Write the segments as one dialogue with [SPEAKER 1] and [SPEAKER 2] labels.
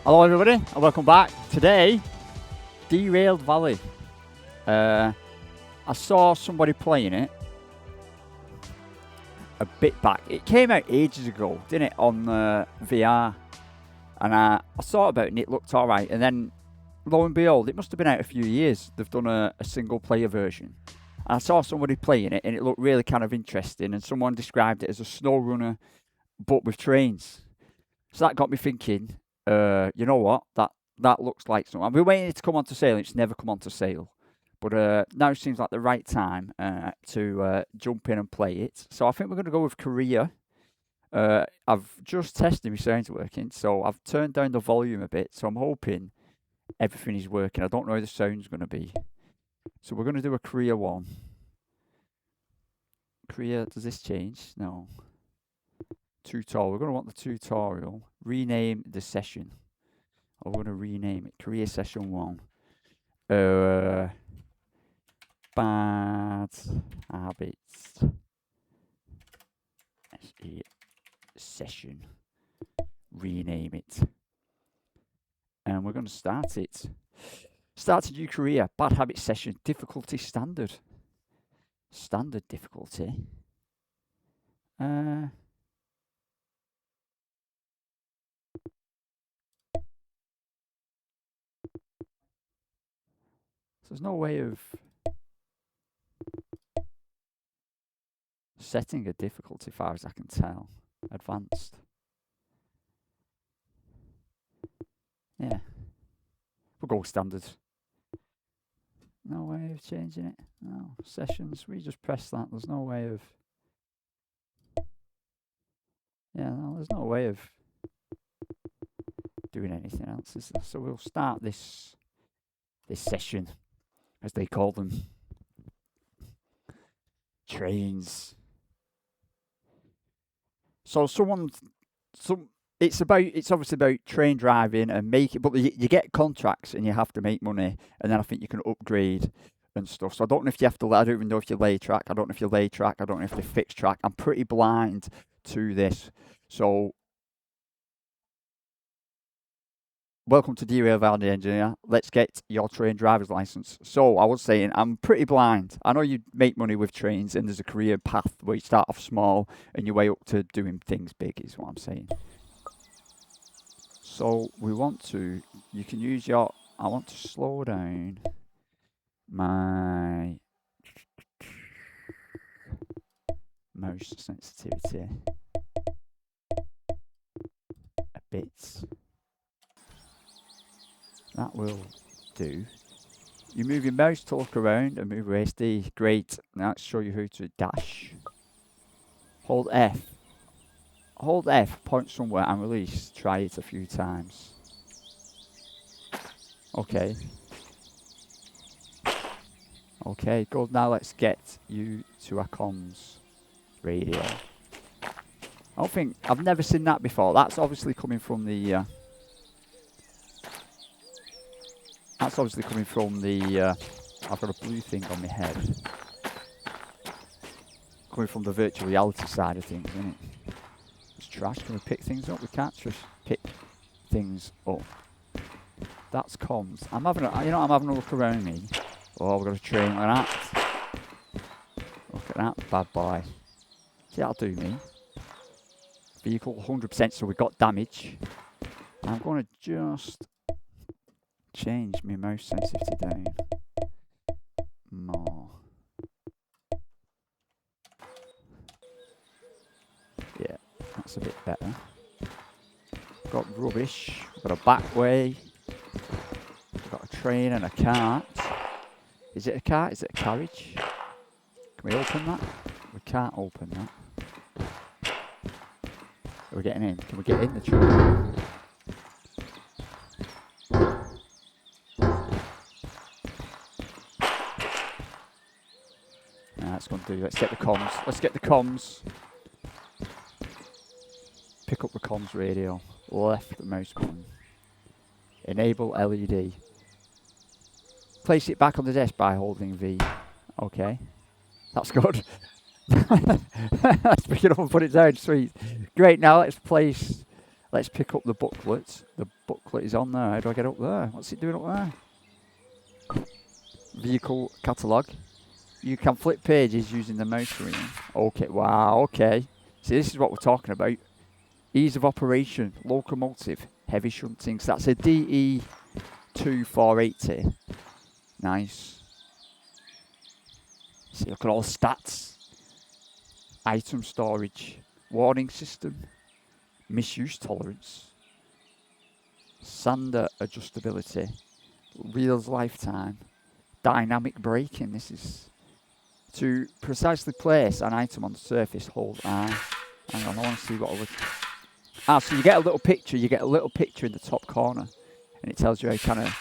[SPEAKER 1] Hello everybody and welcome back. Today, Derail Valley. I saw somebody playing it a bit back. It came out ages ago, didn't it, on VR. And I thought about it and it looked alright. And then, lo and behold, it must have been out a few years. They've done a single player version. And I saw somebody playing it and it looked really kind of interesting. And someone described it as a snow runner, but with trains. So that got me thinking, you know what, that looks like something. I've been waiting to come onto sale, and it's never come onto sale. But now seems like the right time to jump in and play it. So I think we're going to go with Korea. I've just tested my sound's working, so I've turned down the volume a bit. So I'm hoping everything is working. I don't know how the sound's going to be. So we're going to do a Korea one. Korea, does this change? No. Tutorial. We're going to want the tutorial. Rename the session. We're going to rename it Korea Session 1. Bad habits. Session. Rename it. And we're going to start it. Start a new career. Bad habits session. Difficulty standard. Standard difficulty. So there's no way of setting a difficulty, as far as I can tell. Advanced. Yeah. We'll go standard. No way of changing it. No. Sessions. We just press that. There's no way of... Yeah, no, there's no way of doing anything else, is there? So we'll start this session, as they call them. Trains. So it's obviously about train driving and making, but you get contracts and you have to make money, and then I think you can upgrade and stuff. So I don't know if you have to. I don't even know if you lay track. I don't know if you lay track. I don't know if they fix track. I'm pretty blind to this. So welcome to Derail Valley Engineer. Let's get your train driver's license. So I was saying, I'm pretty blind. I know you make money with trains and there's a career path where you start off small and you way up to doing things big, is what I'm saying. So we want to, you can use your, I want to slow down my mouse sensitivity a bit. That will do. You move your mouse to look around and move your SD. Great. Now let's show you how to dash. Hold F. Hold F, point somewhere and release. Try it a few times. Okay. Okay, good. Now let's get you to a comms radio. I've never seen that before. That's obviously coming from the... I've got a blue thing on my head. Coming from the virtual reality side of things, isn't it? It's trash. Can we pick things up? We can't just pick things up. That's comms. I'm having a look around me. Oh, we've got a train like that. Look at that bad boy. See, that'll do me. Vehicle 100%, so we've got damage. I'm going to just change my mouse sensitivity down more. Yeah, that's a bit better. Got rubbish. Got a back way. Got a train and a cart. Is it a cart? Is it a carriage? Can we open that? We can't open that. Are we getting in? Can we get in the train? That's going to do. Let's get the comms. Let's get the comms. Pick up the comms radio. Left mouse button. Enable LED. Place it back on the desk by holding V. Okay. That's good. Let's pick it up and put it down. Sweet. Great. Now let's place Let's pick up the booklet. The booklet is on there. How do I get up there? What's it doing up there? Vehicle catalogue. You can flip pages using the mouse screen. Okay, wow, okay. See, this is what we're talking about. Ease of operation, locomotive, heavy shunting. So that's a DE2480. Nice. See, look at all the stats. Item storage, warning system, misuse tolerance, sander adjustability, wheels lifetime, dynamic braking. This is to precisely place an item on the surface. Hold R. Hang on, I want to see what I was. So you get a little picture. You get a little picture in the top corner, and it tells you how kind of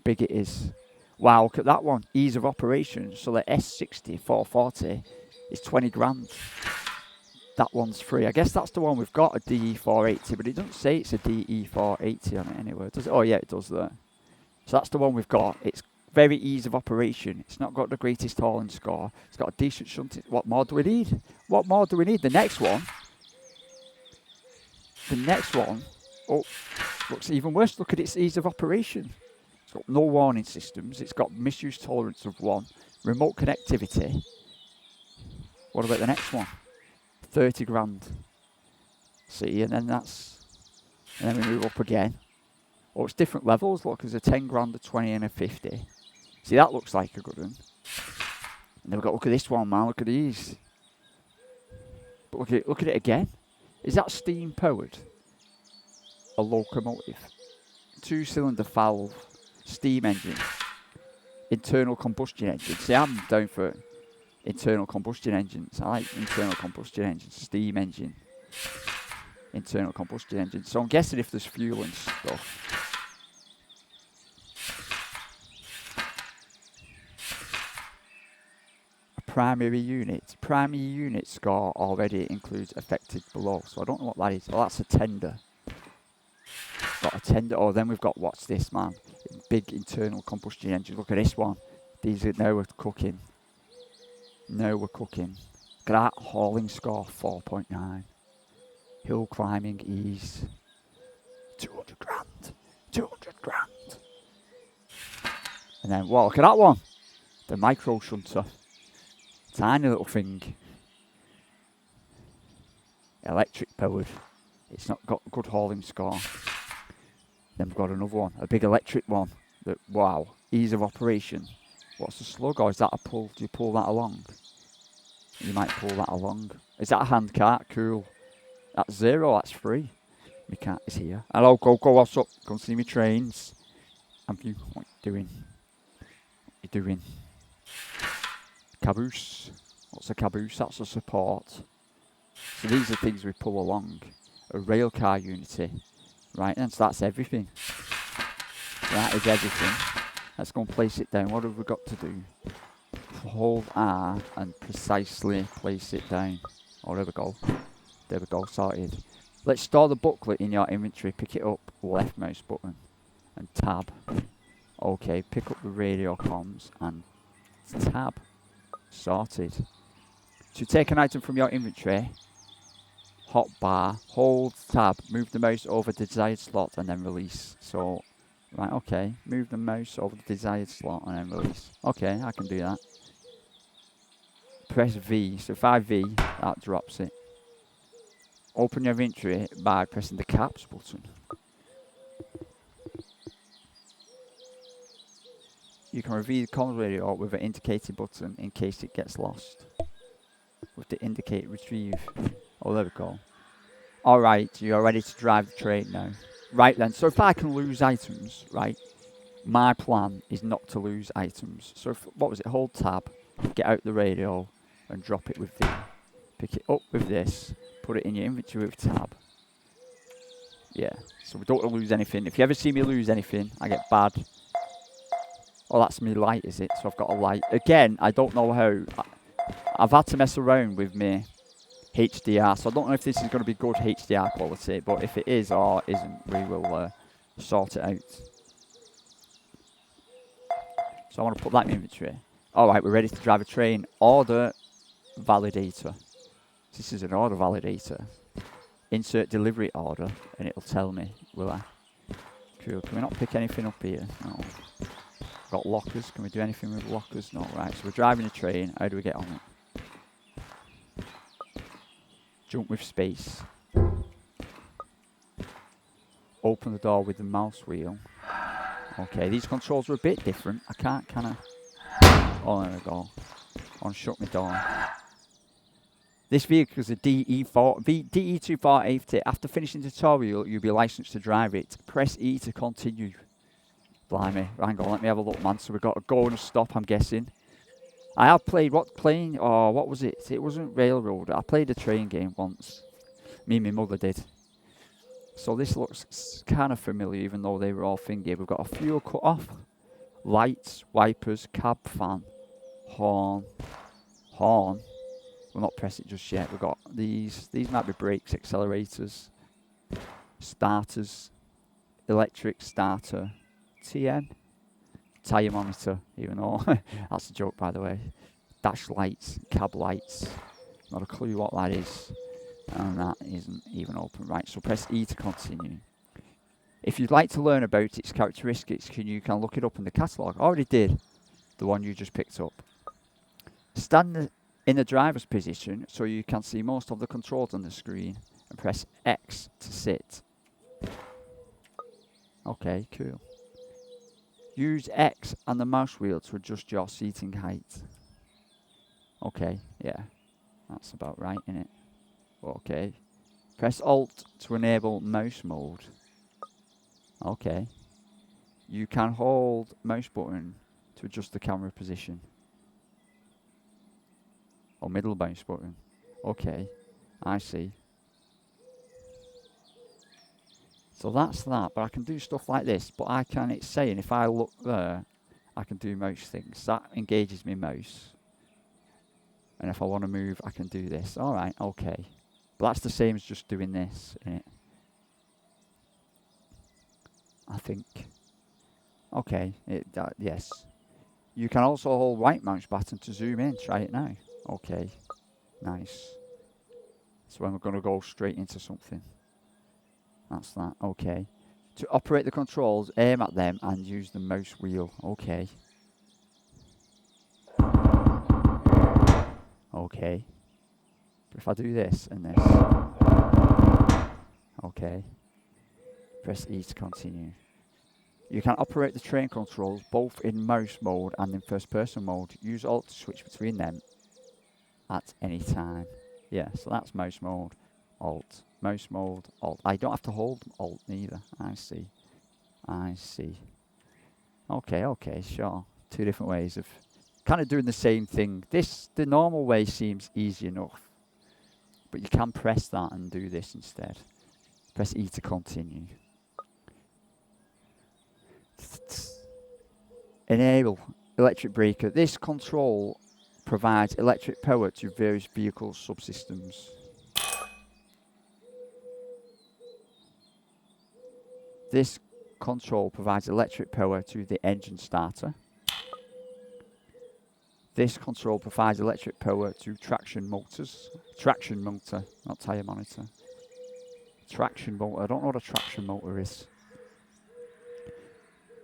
[SPEAKER 1] big it is. Wow, look at that one. Ease of operation. So the S60 440 is 20 grand. That one's free. I guess that's the one we've got, a DE480, but it doesn't say it's a DE480 on it anyway, does it? Oh yeah, it does there. So that's the one we've got. It's very ease of operation. It's not got the greatest hauling score. It's got a decent shunting. What more do we need? What more do we need? The next one. Oh, looks even worse. Look at its ease of operation. It's got no warning systems. It's got misuse tolerance of 1. Remote connectivity. What about the next one? 30 grand. See, and then we move up again. Oh, it's different levels. Look, there's a 10 grand, a 20 and a 50. See, that looks like a good one. And then we've got, look at this one, man. Look at these. But look at it again. Is that steam powered? A locomotive. 2-cylinder valve. Steam engine. Internal combustion engine. See, I'm down for internal combustion engines. I like internal combustion engines. Steam engine. Internal combustion engine. So I'm guessing if there's fuel and stuff. Primary unit. Primary unit score already includes affected below. So I don't know what that is. Well, that's a tender. Got a tender. Oh, then we've got, what's this, man? Big internal combustion engine. Look at this one. These are, now we're cooking. Now we're cooking. Look at that hauling score, 4.9. Hill climbing ease. 200 grand. 200 grand. And then, well, look at that one. The micro shunter. Tiny little thing. Electric powered. It's not got good hauling score. Then we've got another one. A big electric one. That, wow. Ease of operation. What's the slug? Or is that a pull? Do you pull that along? You might pull that along. Is that a hand cart? Cool. That's 0. That's free. My cat is here. Hello, go, what's up? Go and see me trains. What you doing? What you doing? Caboose. What's a caboose? That's a support. So these are things we pull along. A rail car unity. Right, and so that's everything. That is everything. Let's go and place it down. What have we got to do? Hold R and precisely place it down. Oh, there we go. There we go, sorted. Let's store the booklet in your inventory. Pick it up, left mouse button, and tab. Okay, pick up the radio comms and tab. Sorted. To take an item from your inventory, hotbar, hold tab, move the mouse over the desired slot and then release. So, right, okay, move the mouse over the desired slot and then release. Okay, I can do that. Press V, so if I V, that drops it. Open your inventory by pressing the caps button. You can reveal the comms radio with an indicated button in case it gets lost. With the indicate retrieve. Oh, there we go. Alright, you're ready to drive the train now. Right then, so if I can lose items, right, my plan is not to lose items. So if, what was it, hold tab, get out the radio and drop it with V. Pick it up with this, put it in your inventory with tab. Yeah, so we don't want to lose anything. If you ever see me lose anything, I get bad. Oh, that's me light, is it? So I've got a light. Again, I don't know how. I've had to mess around with me HDR, so I don't know if this is going to be good HDR quality, but if it is or isn't, we will sort it out. So I want to put that in inventory. Alright, we're ready to drive a train. Order validator. This is an order validator. insert delivery order, and it'll tell me, will I? Cool. Can we not pick anything up here? No. Got lockers. Can we do anything with lockers? No. Right. So we're driving a train. How do we get on it? Jump with space. Open the door with the mouse wheel. Okay, these controls are a bit different. I can't kind of... Oh, there we go. On shut my door. This vehicle is a DE248. After finishing the tutorial, you'll be licensed to drive it. Press E to continue. Blimey. Hang on, let me have a look, man. So we've got a go and a stop, I'm guessing. I have played... What was it? It wasn't Railroad. I played a train game once. Me and my mother did. So this looks kind of familiar, even though they were all thingy. We've got a fuel cut off, lights, wipers, cab fan, horn. We'll not press it just yet. We've got these. These might be brakes, accelerators, starters, electric starter, TM, tyre monitor, even though that's a joke, by the way. Dash lights, cab lights. Not a clue what that is. And that isn't even open. Right, so press E to continue. If you'd like to learn about its characteristics, you can look it up in the catalogue. I already did, the one you just picked up. Stand in the driver's position so you can see most of the controls on the screen, and press X to sit. Okay, cool. Use X and the mouse wheel to adjust your seating height. Okay, yeah, that's about right, innit? Okay. Press Alt to enable mouse mode. Okay. You can hold mouse button to adjust the camera position. Or middle mouse button. Okay. I see. So that's that. But I can do stuff like this. But it's saying if I look there, I can do mouse things. That engages my mouse. And if I want to move, I can do this. Alright, okay. But that's the same as just doing this, innit? I think. Okay, yes. You can also hold right mouse button to zoom in. Try it now. Okay, nice. So when we're going to go straight into something. That's that, okay. To operate the controls, aim at them and use the mouse wheel. Okay. Okay. But if I do this and this. Okay. Press E to continue. You can operate the train controls both in mouse mode and in first person mode. Use Alt to switch between them at any time. Yeah, so that's mouse mode, Alt. Mouse mode, Alt. I don't have to hold Alt neither. I see. I see. Okay, okay, sure. Two different ways of kind of doing the same thing. The normal way seems easy enough. But you can press that and do this instead. Press E to continue. Enable electric breaker. This control provides electric power to various vehicle subsystems. This control provides electric power to the engine starter. This control provides electric power to traction motors. Traction motor, not tyre monitor. Traction motor. I don't know what a traction motor is.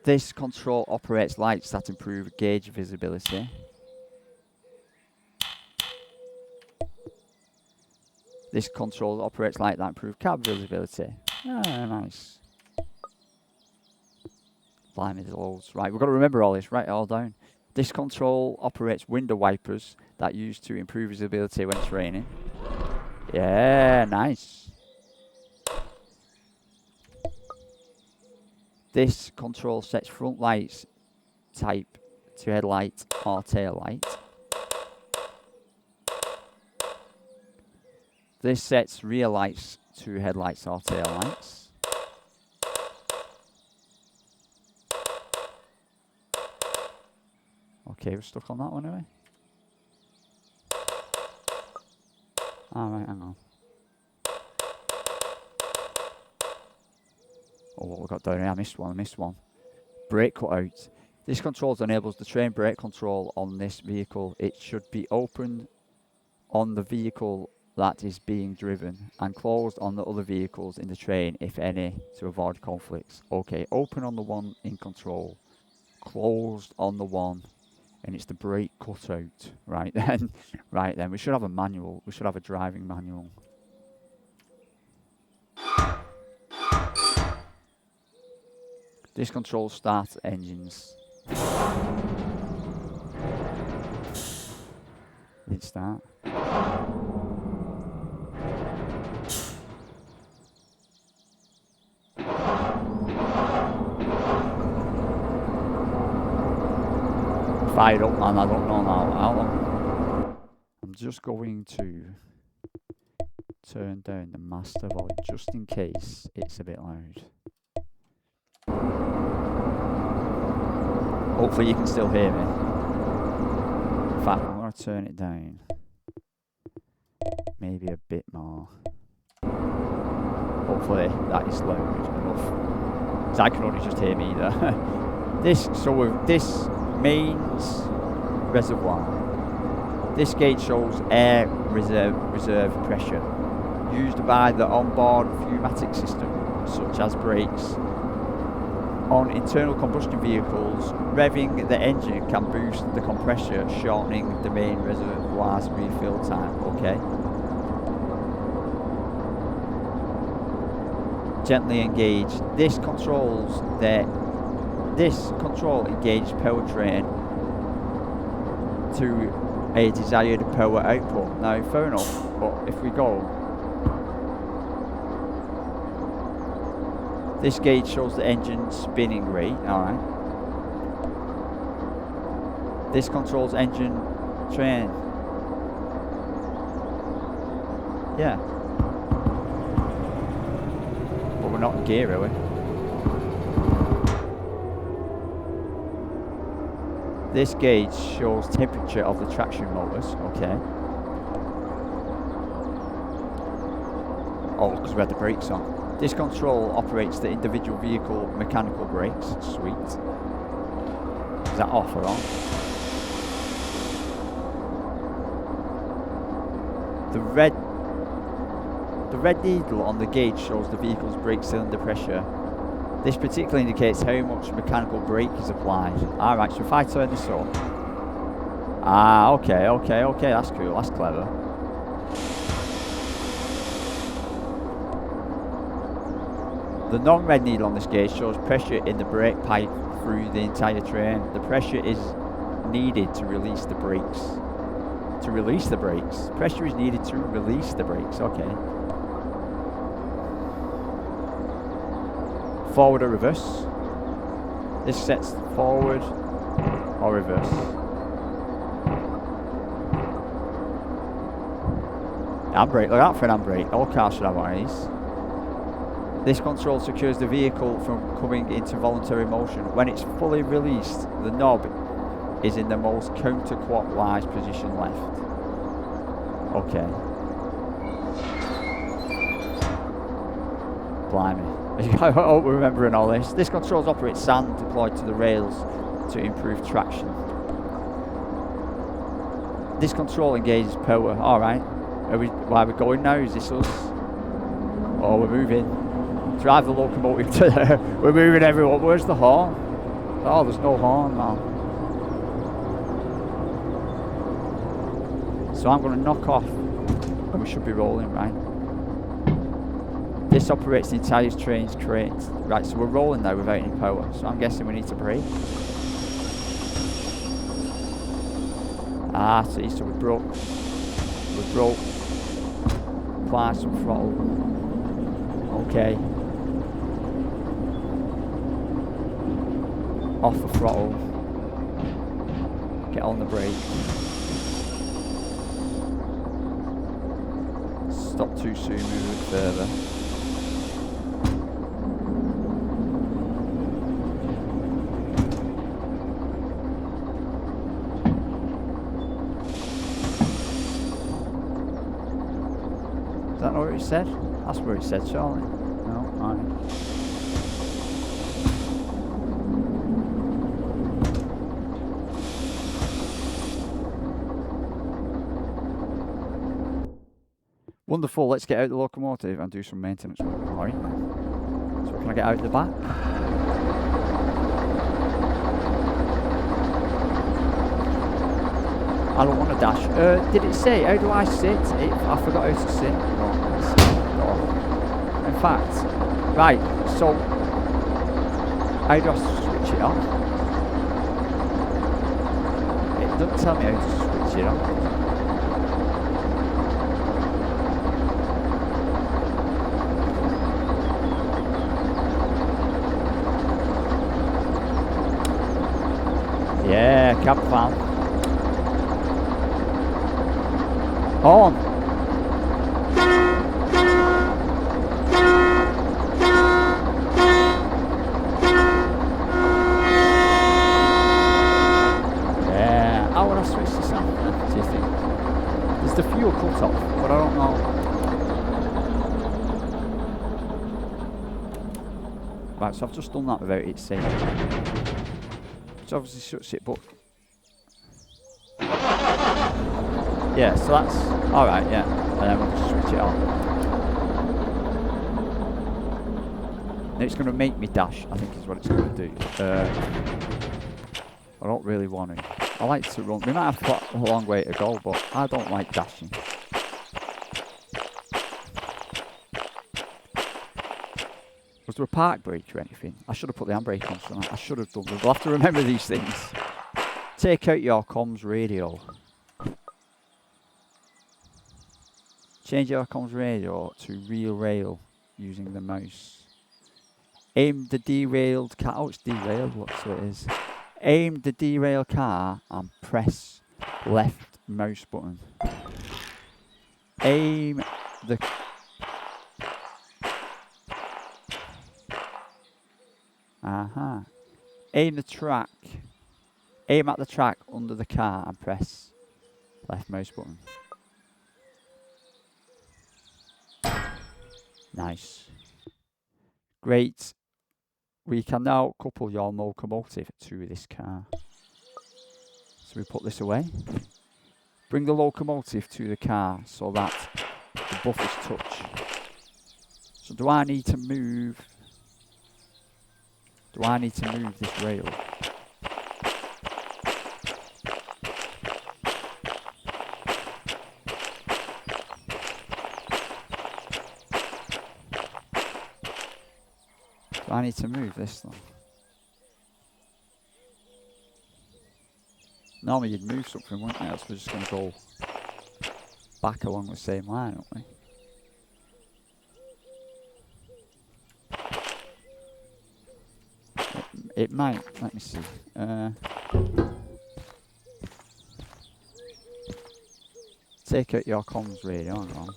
[SPEAKER 1] This control operates lights that improve gauge visibility. This control operates lights that improve cab visibility. Ah, nice. Blimey, there's loads. Right, we've got to remember all this. Write it all down. This control operates window wipers that use to improve visibility when it's raining. Yeah, nice. This control sets front lights type to headlight or tail light. This sets rear lights to headlights or tail lights. Okay, we're stuck on that one, are we? Alright, hang on. Oh, what we got down here? I missed one. Brake cutout. This control enables the train brake control on this vehicle. It should be open on the vehicle that is being driven, and closed on the other vehicles in the train, if any, to avoid conflicts. Okay, open on the one in control, closed on the one, and it's the brake cutout. Right then, right then, we should have a manual. We should have a driving manual. This control start engines. Didn't start. Fired up, man. I don't know now how long. I'm just going to turn down the master volume just in case it's a bit loud. Hopefully you can still hear me. In fact, I'm going to turn it down. Maybe a bit more. Hopefully that is loud enough. Because I can only just hear me there. This mains reservoir. This gauge shows air reserve pressure used by the onboard pneumatic system, such as brakes. On internal combustion vehicles, revving the engine can boost the compressor, shortening the main reservoir's refill time. Okay. Gently engage. This control engaged powertrain to a desired power output. Now, fair enough, but if we go, this gauge shows the engine spinning rate. Alright. This controls engine train. Yeah. But we're not in gear, are we? This gauge shows temperature of the traction motors. Okay. Oh, because we had the brakes on. This control operates the individual vehicle mechanical brakes. Sweet. Is that off or on? The red needle on the gauge shows the vehicle's brake cylinder pressure. This particularly indicates how much mechanical brake is applied. Alright, so if I turn this up. Ah, okay, that's cool, that's clever. The non-red needle on this gauge shows pressure in the brake pipe through the entire train. The pressure is needed to release the brakes. To release the brakes. Pressure is needed to release the brakes. Okay. Forward or reverse. This sets forward or reverse. Handbrake. Look out for an handbrake. All cars should have one of these. This control secures the vehicle from coming into voluntary motion. When it's fully released, the knob is in the most counterclockwise position left. Okay. Blimey. I hope we're remembering all this. This controls operate sand deployed to the rails to improve traction. This control engages power. Alright. Where are we going now? Is this us? Oh, we're moving. Drive the locomotive to there. We're moving everyone. Where's the horn? Oh, there's no horn, man. So I'm going to knock off. And we should be rolling, right? This operates the entire train's crate. Right, so we're rolling now without any power. So I'm guessing we need to brake. Ah, see, so we broke. Apply some throttle. Okay. Off the throttle. Get on the brake. Stop too soon, moving further. Is that not what it said? That's where it said, Charlie. No, alright. Wonderful. Let's get out the locomotive and do some maintenance work. All right. So can I get out the back? I don't want to dash. Did it say, how do I sit? I forgot how to sit. No. In fact, right, so, how do I switch it on? It doesn't tell me how to switch it on. Yeah, cab fan. On. Yeah, how would I switch this on? Do you think? There's the fuel cut off, but I don't know. Right, so I've just done that without it saying. Which obviously shuts it, but yeah, so that's alright, yeah. And then we'll just switch it on. And it's going to make me dash, I think is what it's going to do. I don't really want to. I like to run. We might have quite a long way to go, but I don't like dashing. Was there a park brake or anything? I should have put the handbrake on, so I should have done. We'll have to remember these things. Take out your comms radio. Change your comms radio to real rail using the mouse. Aim the derailed car. Oh, it's derailed. Look, so it is. Aim the derailed car and press left mouse button. Aim the. Aim the track. Aim at the track under the car and press left mouse button. Nice. Great. We can now couple your locomotive to this car. So we put this away. Bring the locomotive to the car so that the buffers touch. So do I need to move? Do I need to move this rail? I need to move this though. Normally you'd move something, wouldn't you? Else we're just going to go back along the same line, aren't we? It might. Let me see. Take out your comms radio. Hang on.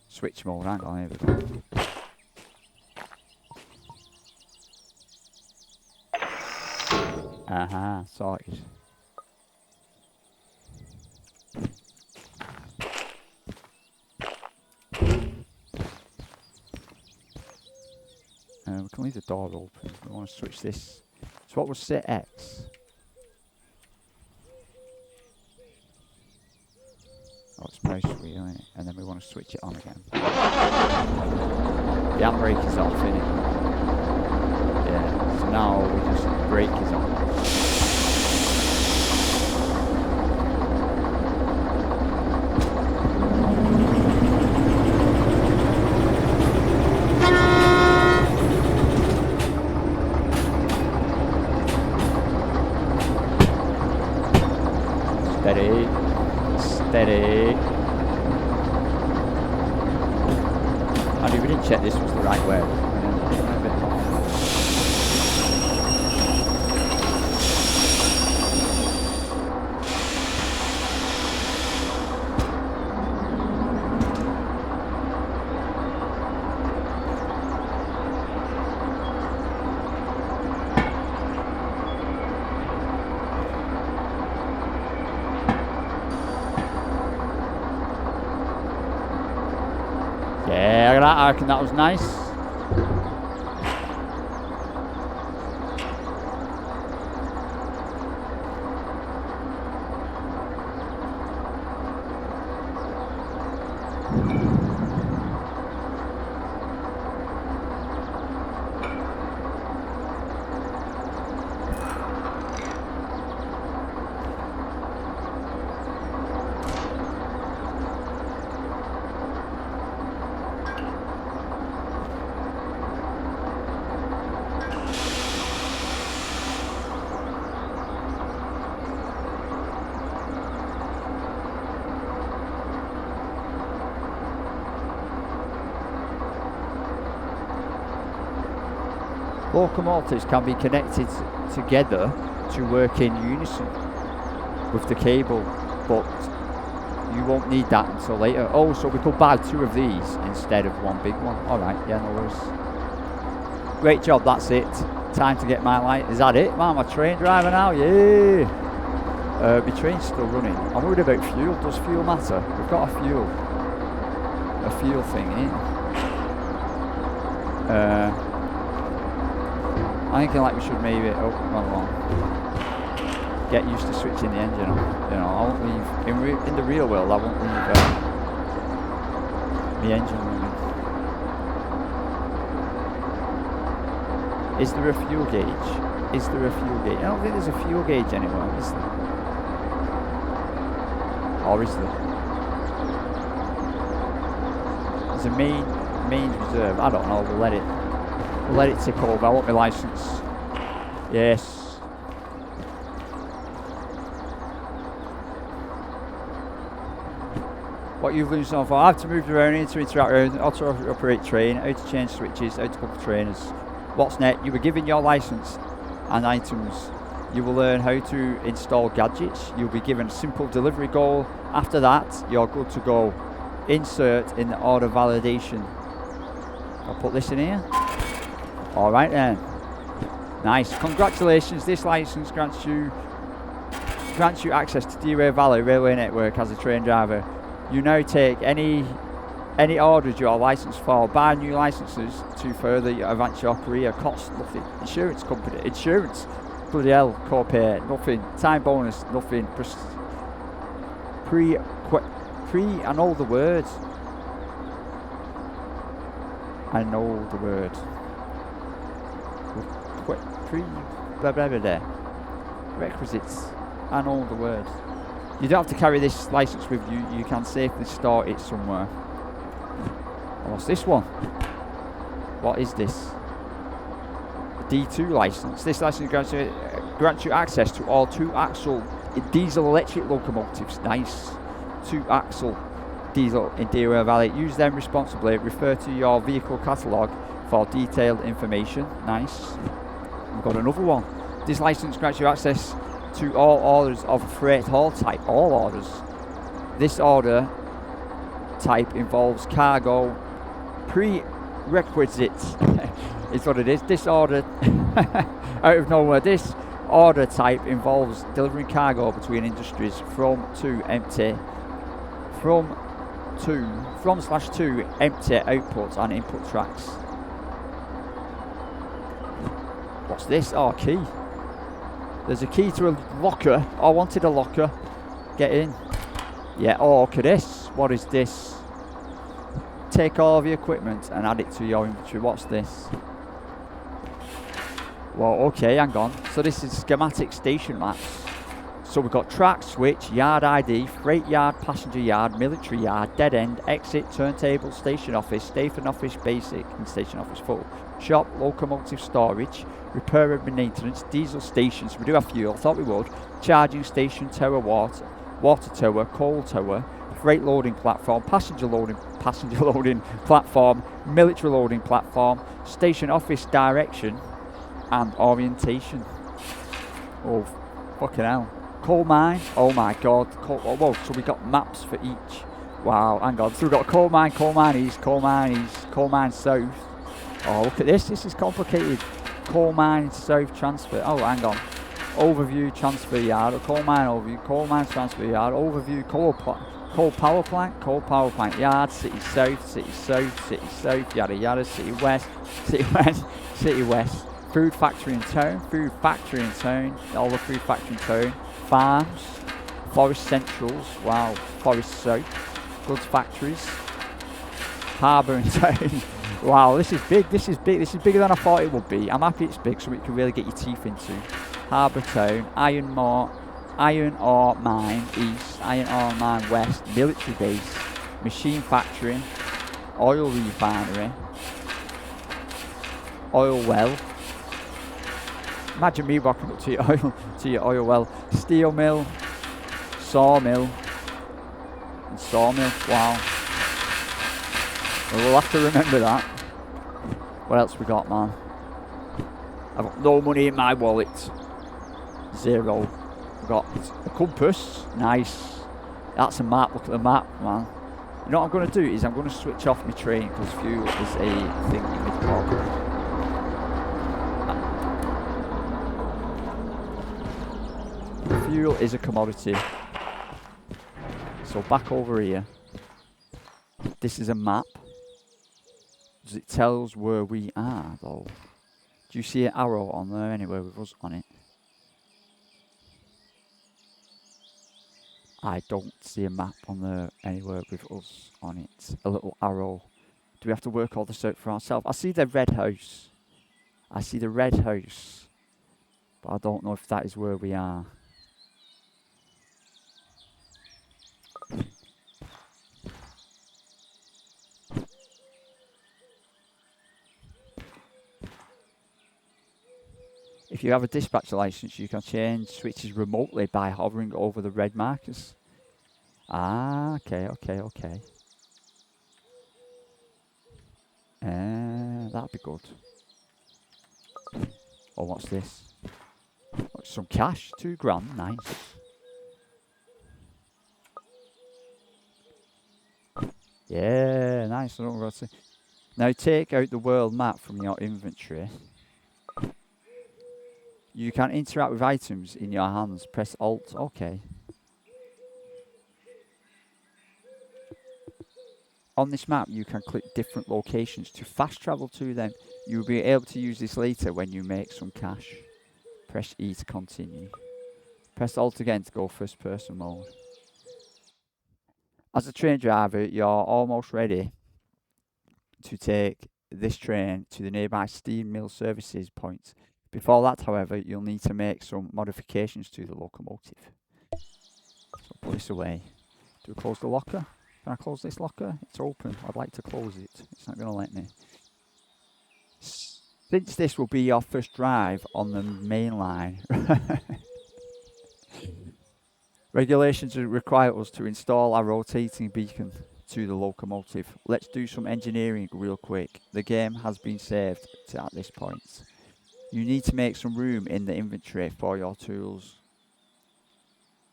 [SPEAKER 1] Switch mode. Hang on. Here we go. Sorted. We can leave the door open. We want to switch this. So what was set X? Oh, it's mouse wheel, isn't it? And then we want to switch it on again. The handbrake is off, innit? Yeah. So now we just brake is on. Steady. Steady. I we didn't check this was the right way. Yeah, look at that. I reckon that was nice. Locomotives can be connected together to work in unison with the cable, but you won't need that until later. Oh, so we could buy 2 of these instead of 1 big one. Alright, yeah, no worries. Great job, that's it. Time to get my light. Is that it? Man, I'm a train driver now, yeah! My train's still running. I'm worried about fuel. Does fuel matter? We've got a fuel thing in. I'm thinking like we should maybe, wrong one. Get used to switching the engine on. You know, I won't leave, in the real world, I won't leave the engine running. Is there a fuel gauge? Is there a fuel gauge? I don't think there's a fuel gauge anywhere, is there? Or is there? There's a main reserve. I don't know, we'll let it tick over. I want my license. Yes. What you've learned so far: how to move around, how to interact around, how to operate train, how to change switches, how to couple trainers. What's next? You were given your license and items. You will learn how to install gadgets. You'll be given a simple delivery goal. After that, you're good to go. Insert in the order validation. I'll put this in here. Alright then. Nice. Congratulations. This license grants you access to Derail Valley Railway Network as a train driver. You now take any orders you are licensed for. Buy new licenses to further advance your career. Cost nothing. Insurance company. Insurance. Bloody hell. Co-pay. Nothing. Time bonus. Nothing. I know the word. I know the word. Blah blah blah blah. Requisites. I know the word. You don't have to carry this license with you. You can safely store it somewhere. What's this one? What is this? D2 license. This license grants you access to all 2-axle diesel electric locomotives. Nice. 2-axle diesel in Derail Valley. Use them responsibly. Refer to your vehicle catalogue for detailed information. Nice. We've got another one. This license grants you access to all orders of freight haul type. All orders. This order type involves cargo prerequisites. It's what it is. This order out of nowhere. This order type involves delivering cargo between industries from empty outputs and input tracks. What's this? Oh, key. There's a key to a locker. I wanted a locker. Get in. Yeah, oh, look at this. What is this? Take all of your equipment and add it to your inventory. What's this? Well, okay, hang on. So this is schematic station maps. So we've got track, switch, yard ID, freight yard, passenger yard, military yard, dead end, exit, turntable, station office basic, and station office full. Shop, locomotive storage, repair and maintenance, diesel stations. We do have fuel, thought we would. Charging station, tower, water tower, coal tower, freight loading platform, passenger loading platform, military loading platform, station office direction, and orientation. Oh, fucking hell. Coal mine, oh my god. Whoa, so we got maps for each. Wow, hang on. So we've got coal mine east, coal mine south. Oh, look at this. This is complicated. Coal mine south transfer. Oh, hang on. Overview transfer yard. Coal mine overview. Coal mine transfer yard. Overview coal power plant yard. City south. Yada yada. City west. Food factory in town. All the food factory in town. Farms. Forest centrals. Wow. Forest south. Goods factories. Harbour in town. Wow, this is big. This is bigger than I thought it would be. I'm happy it's big so you can really get your teeth into. Harbour town. Iron ore mine east. Iron ore mine west. Military base. Machine factory. Oil refinery. Oil well. Imagine me walking up to your oil well. Steel mill, sawmill, and sawmill. Wow. Well, we'll have to remember that. What else we got, man? I've got no money in my wallet. 0. I've got a compass. Nice. That's a map. Look at the map, man. You know what I'm going to do is I'm going to switch off my train because fuel is a thing in this bog. Fuel is a commodity. So back over here. This is a map. Does it tell us where we are though? Do you see an arrow on there anywhere with us on it? I don't see a map on there anywhere with us on it. A little arrow. Do we have to work all this out for ourselves? I see the red house. I see the red house. But I don't know if that is where we are. If you have a dispatch license, you can change switches remotely by hovering over the red markers. Ah, okay. That'd be good. Oh, what's this? Oh, some cash, £2,000, nice. Yeah, nice. I don't know what to say. Now take out the world map from your inventory. You can interact with items in your hands. Press Alt. Okay. On this map, you can click different locations to fast travel to them. You'll be able to use this later when you make some cash. Press E to continue. Press Alt again to go first person mode. As a train driver, you're almost ready to take this train to the nearby steam mill services point. Before that, however, you'll need to make some modifications to the locomotive. So put this away. Do we close the locker? Can I close this locker? It's open. I'd like to close it. It's not going to let me. Since this will be your first drive on the main line, regulations require us to install a rotating beacon to the locomotive. Let's do some engineering real quick. The game has been saved at this point. You need to make some room in the inventory for your tools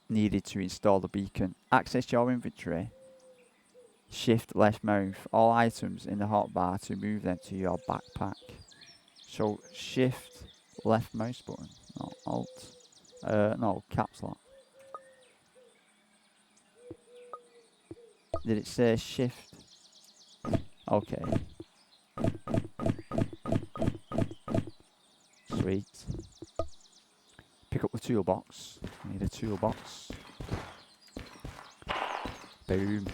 [SPEAKER 1] needed to install the beacon. Access your inventory. Shift left mouse all items in the hotbar to move them to your backpack. So shift left mouse button, not alt. No, caps lock. Did it say shift? Okay. Sweet. Pick up the toolbox. I need a toolbox. Boom.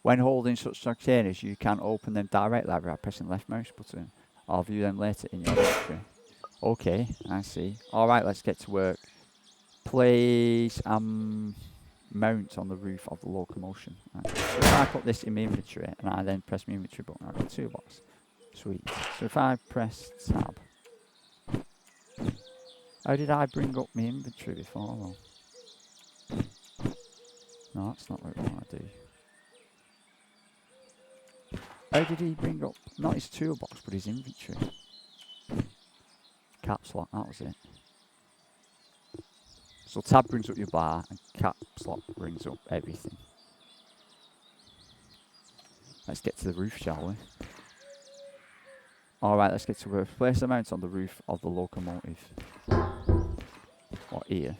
[SPEAKER 1] When holding such containers, you can open them directly by pressing left mouse button, or view them later in your inventory. Okay, I see. Alright, let's get to work. Place mount on the roof of the locomotion. Right. So if I put this in my inventory, and I then press my inventory button, I've got a toolbox. Sweet. So if I press tab. How did I bring up my inventory before though? No, that's not what I want to do. How did he bring up, not his toolbox, but his inventory? Caps lock, that was it. So tab brings up your bar, and caps lock brings up everything. Let's get to the roof, shall we? Alright, let's get to work. Place the mount on the roof of the locomotive. Or here.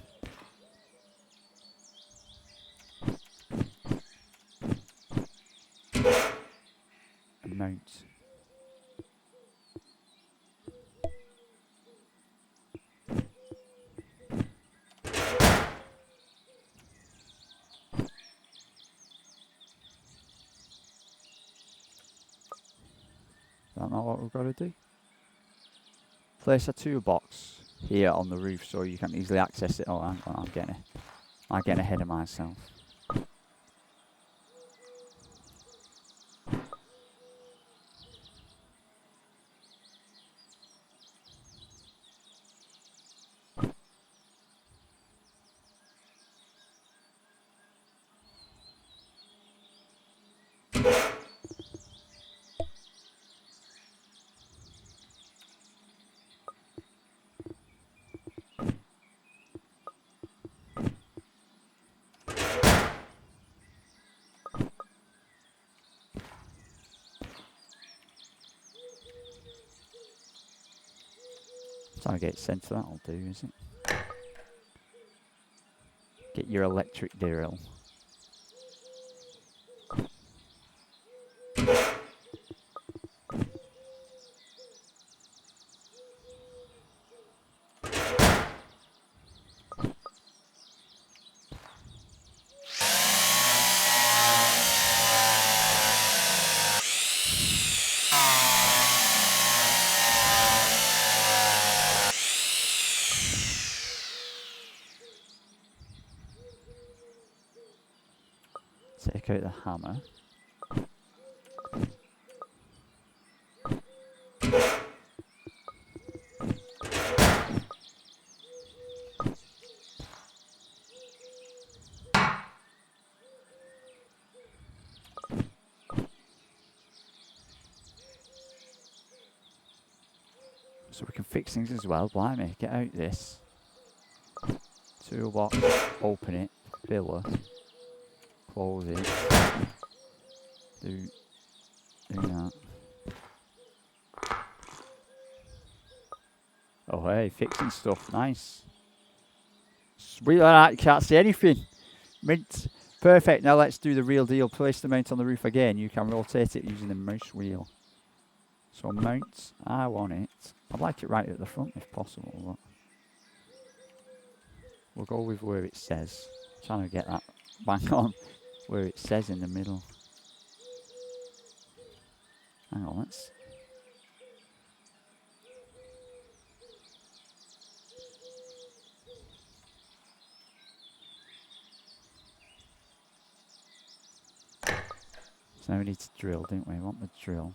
[SPEAKER 1] Mount. Is that not what we've got to do? Place a toolbox here on the roof so you can easily access it. Oh, I'm getting ahead of myself. Trying to get it centre, that'll do, is it? Get your electric drill. Take out the hammer. So we can fix things as well. Blimey, get out this. Toolbox, open it, filler, close it, do that. Oh hey, fixing stuff, nice. Sweet like that, you can't see anything. Mint, perfect, now let's do the real deal. Place the mount on the roof again. You can rotate it using the mouse wheel. So mount, I want it. I'd like it right at the front if possible, but we'll go with where it says. I'm trying to get that bang on where it says in the middle. Hang on, let's... So now we need to drill, don't we? We want the drill.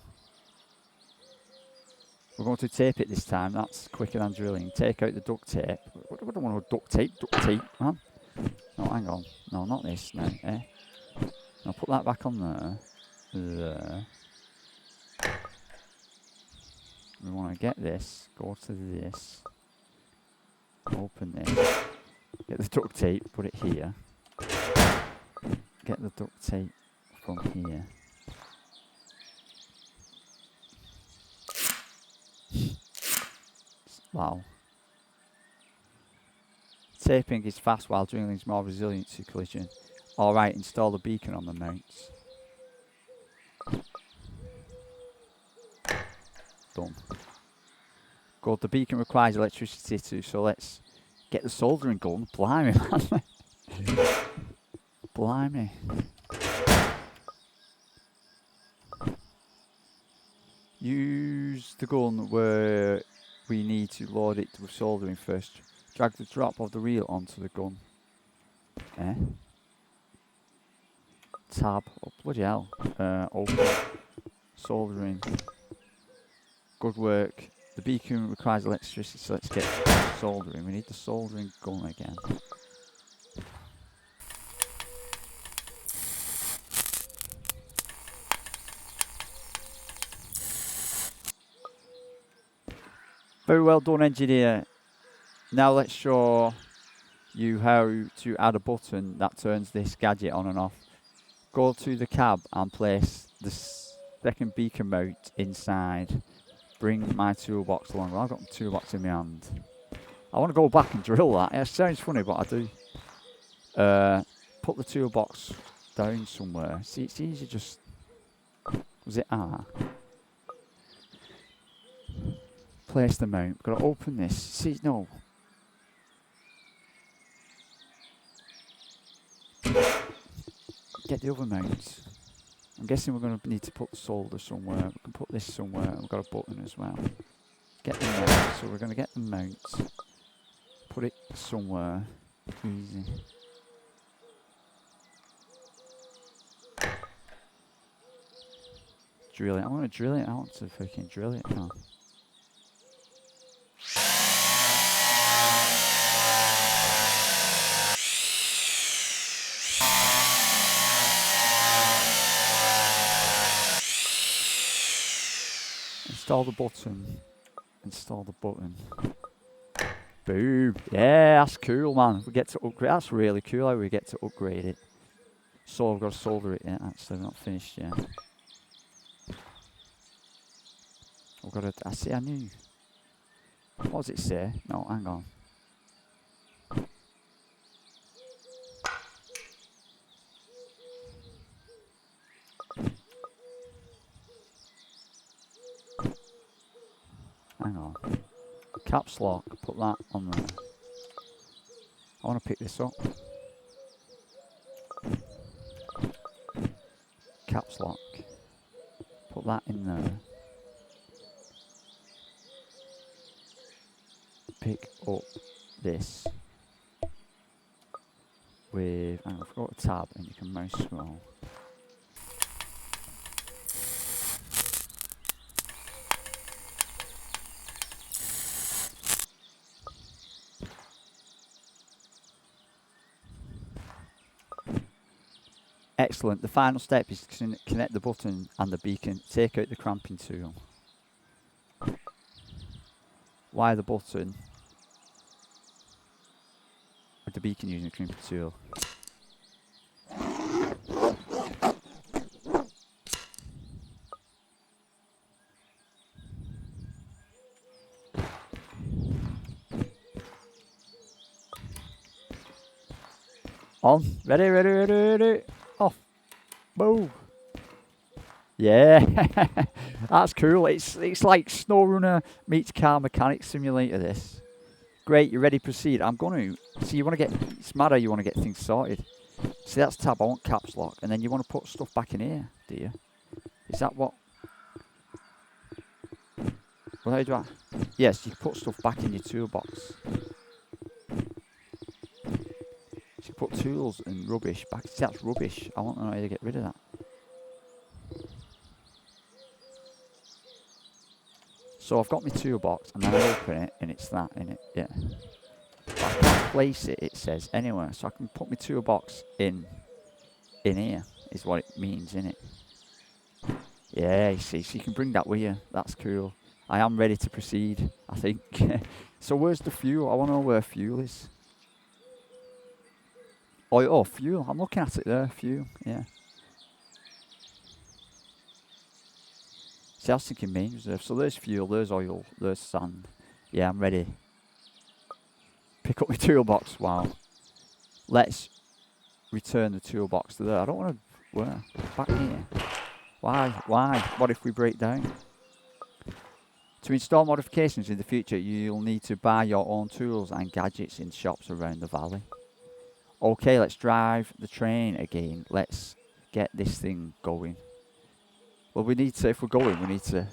[SPEAKER 1] We're going to tape it this time. That's quicker than drilling. Take out the duct tape. We don't want to duct tape, man. No, hang on. No, not this. No, I'll put that back on there. There. We want to get this. Go to this. Open this. Get the duct tape. Put it here. Get the duct tape from here. Wow. Taping is fast while drilling is more resilient to collision. Alright, install the beacon on the mounts. Done. Good, the beacon requires electricity too, so let's get the soldering gun. Blimey, man. Blimey. Use the gun where we need to load it with soldering first. Drag the drop of the reel onto the gun. Tab. Oh, bloody hell. Open. Soldering. Good work. The beacon requires electricity, so let's get soldering. We need the soldering gun again. Very well done, engineer. Now let's show you how to add a button that turns this gadget on and off. Go to the cab and place the second beacon mount inside. Bring my toolbox along. Well, I've got my toolbox in my hand. I want to go back and drill that. It sounds funny, but I do. Put the toolbox down somewhere. See, it's easy just... Was it R? Place the mount. Got to open this. See, no. Get the other mount. I'm guessing we're going to need to put the solder somewhere. We can put this somewhere. We've got a button as well. Get the mount. So we're going to get the mount. Put it somewhere. Easy. Drill it. I want to drill it. I want to freaking drill it now. Install the button. Install the button. Boom. Yeah, that's cool, man. We get to upgrade. That's really cool how we get to upgrade it. So I've got to solder it yet. Actually, not finished yet. I've got to... I see, I knew. What does it say? No, hang on. Hang on. Caps lock. Put that on there. I want to pick this up. Caps lock. Put that in there. Pick up this with, hang on, I've got a tab and you can mouse scroll. Excellent. The final step is to connect the button and the beacon. Take out the cramping tool. Wire the button with the beacon using the cramping tool. On. Ready. Off. Boom. Yeah. That's cool. It's like SnowRunner meets Car Mechanic Simulator, this. Great, you're ready to proceed. I'm going to... See, you want to get... It's mad how you want to get things sorted. See, that's tab. I want caps lock. And then you want to put stuff back in here, do you? Is that what... Well, how do I... Yes, you put stuff back in your toolbox. You put tools and rubbish back. See, that's rubbish. I want to know how to get rid of that. So I've got my toolbox and then I open it and it's that in it. Yeah. But I can't place it, it says, anywhere. So I can put my toolbox in here, is what it means, innit? Yeah, you see, so you can bring that with you. That's cool. I am ready to proceed, I think. So where's the fuel? I want to know where fuel is. Oh, fuel. I'm looking at it there. Fuel. Yeah. See, I was thinking main reserve. So there's fuel, there's oil, there's sand. Yeah, I'm ready. Pick up my toolbox. Wow. Let's return the toolbox to there. I don't want to... Where? Back here. Why? What if we break down? To install modifications in the future, you'll need to buy your own tools and gadgets in shops around the valley. Okay, let's drive the train again. Let's get this thing going. Well, we need to, if we're going, we need to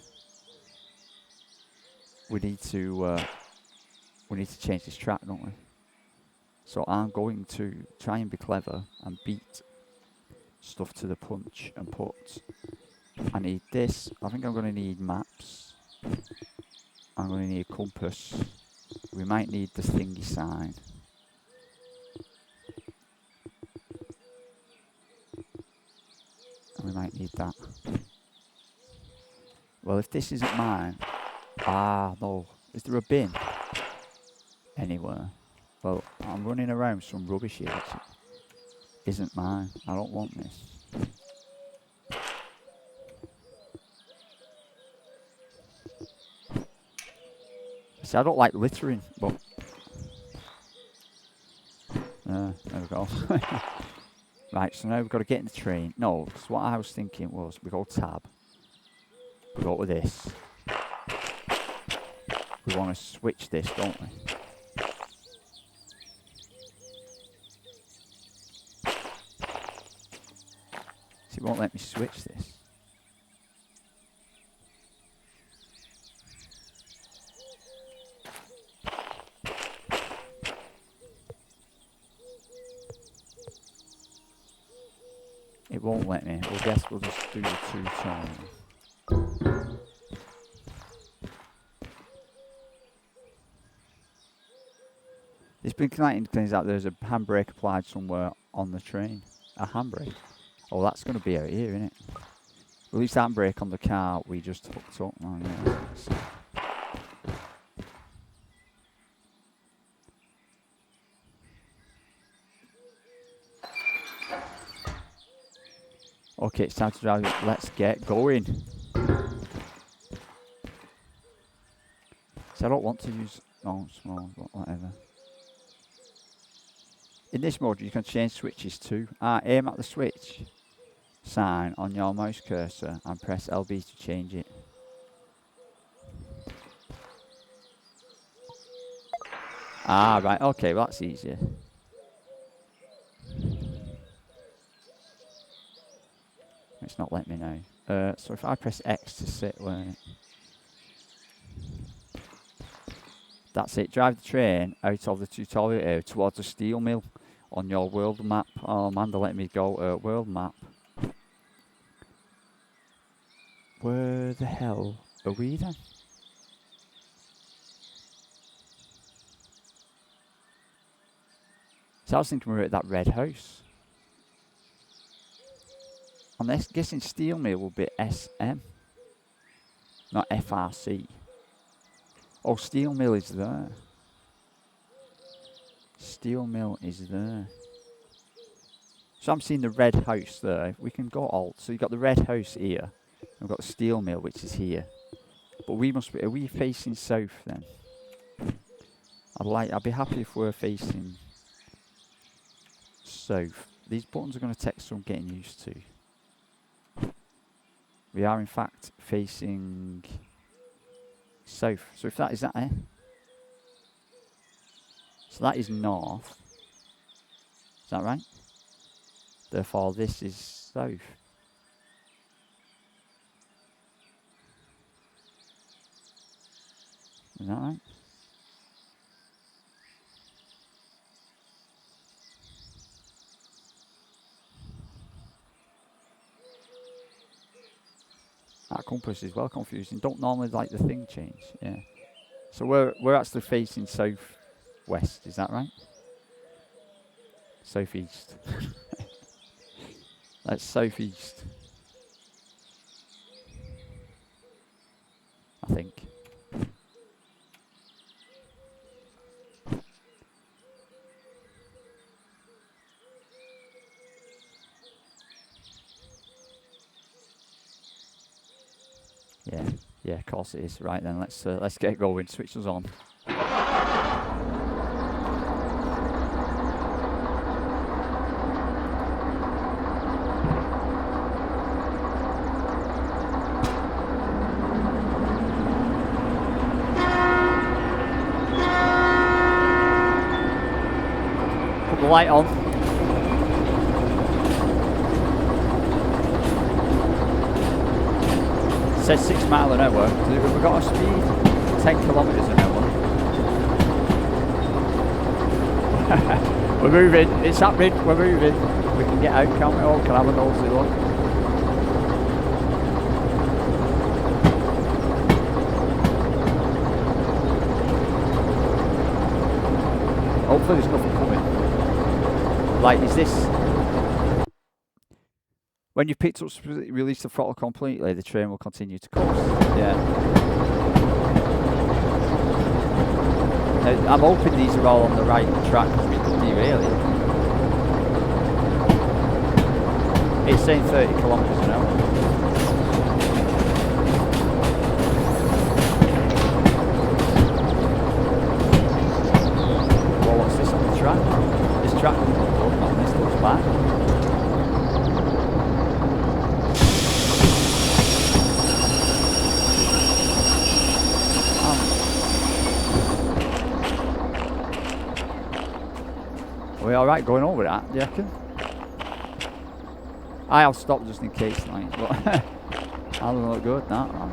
[SPEAKER 1] change this track, don't we? So I'm going to try and be clever and beat stuff to the punch and put, I need this. I think I'm going to need maps. I'm going to need a compass. We might need the thingy sign. And we might need that. Well, if this isn't mine... Ah, no. Is there a bin? Anywhere? Well, I'm running around some rubbish here that isn't mine. I don't want this. See, I don't like littering, but... there we go. Right, so now we've got to get in the train. No, because what I was thinking was, we go tab. We go to this. We want to switch this, don't we? See, it won't let me switch this. It won't let me. Well, guess we'll just do the 2 turns. It's been connecting things out. There's a handbrake applied somewhere on the train. A handbrake. Oh, that's going to be out here, isn't it? At least that handbrake on the car we just hooked up. Oh, yeah. Okay, it's time to drive it. Let's get going. So See, I don't want to use... Oh, small, but whatever. In this mode, you can change switches too. Aim at the switch sign on your mouse cursor and press LB to change it. Right, okay, well that's easier. It's not letting me know. So if I press X to sit where... That's it, drive the train out of the tutorial area towards the steel mill on your world map. Oh, Amanda, let me go. World map. Where the hell are we then? So I was thinking we were at that red house. I'm guessing steel mill will be SM, not FRC. Oh, steel mill is there. Steel mill is there. So I'm seeing the red house there. We can go alt. So you've got the red house here. We've got the steel mill, which is here. But we must be... Are we facing south then? I'd be happy if we're facing south. These buttons are going to take some getting used to. We are in fact facing south. So if that is that, so that is north. Is that right? Therefore, this is south. Is that right? That compass is well confusing. Don't normally like the thing change. Yeah. So we're actually facing south-west. Is that right? Southeast. That's southeast. I think. Yeah, of course it is. Right then, let's get going. Switch us on. Put the light on. It says 6 miles an hour. We've got a speed 10 kilometres an hour. We're moving. It's happening. We're moving. We can get out, can't we? Oh, can I have a nosy look? Hopefully there's nothing coming. Like, is this... When you picked up, release the throttle completely, the train will continue to coast. Yeah. Now, I'm hoping these are all on the right track because we could derail it. It's saying 30 kilometres an hour. Well, what's this on the track? This track looks good, man. This looks bad. Are we alright going over that, do you reckon? I'll stop just in case, like, but that doesn't look good, that, man.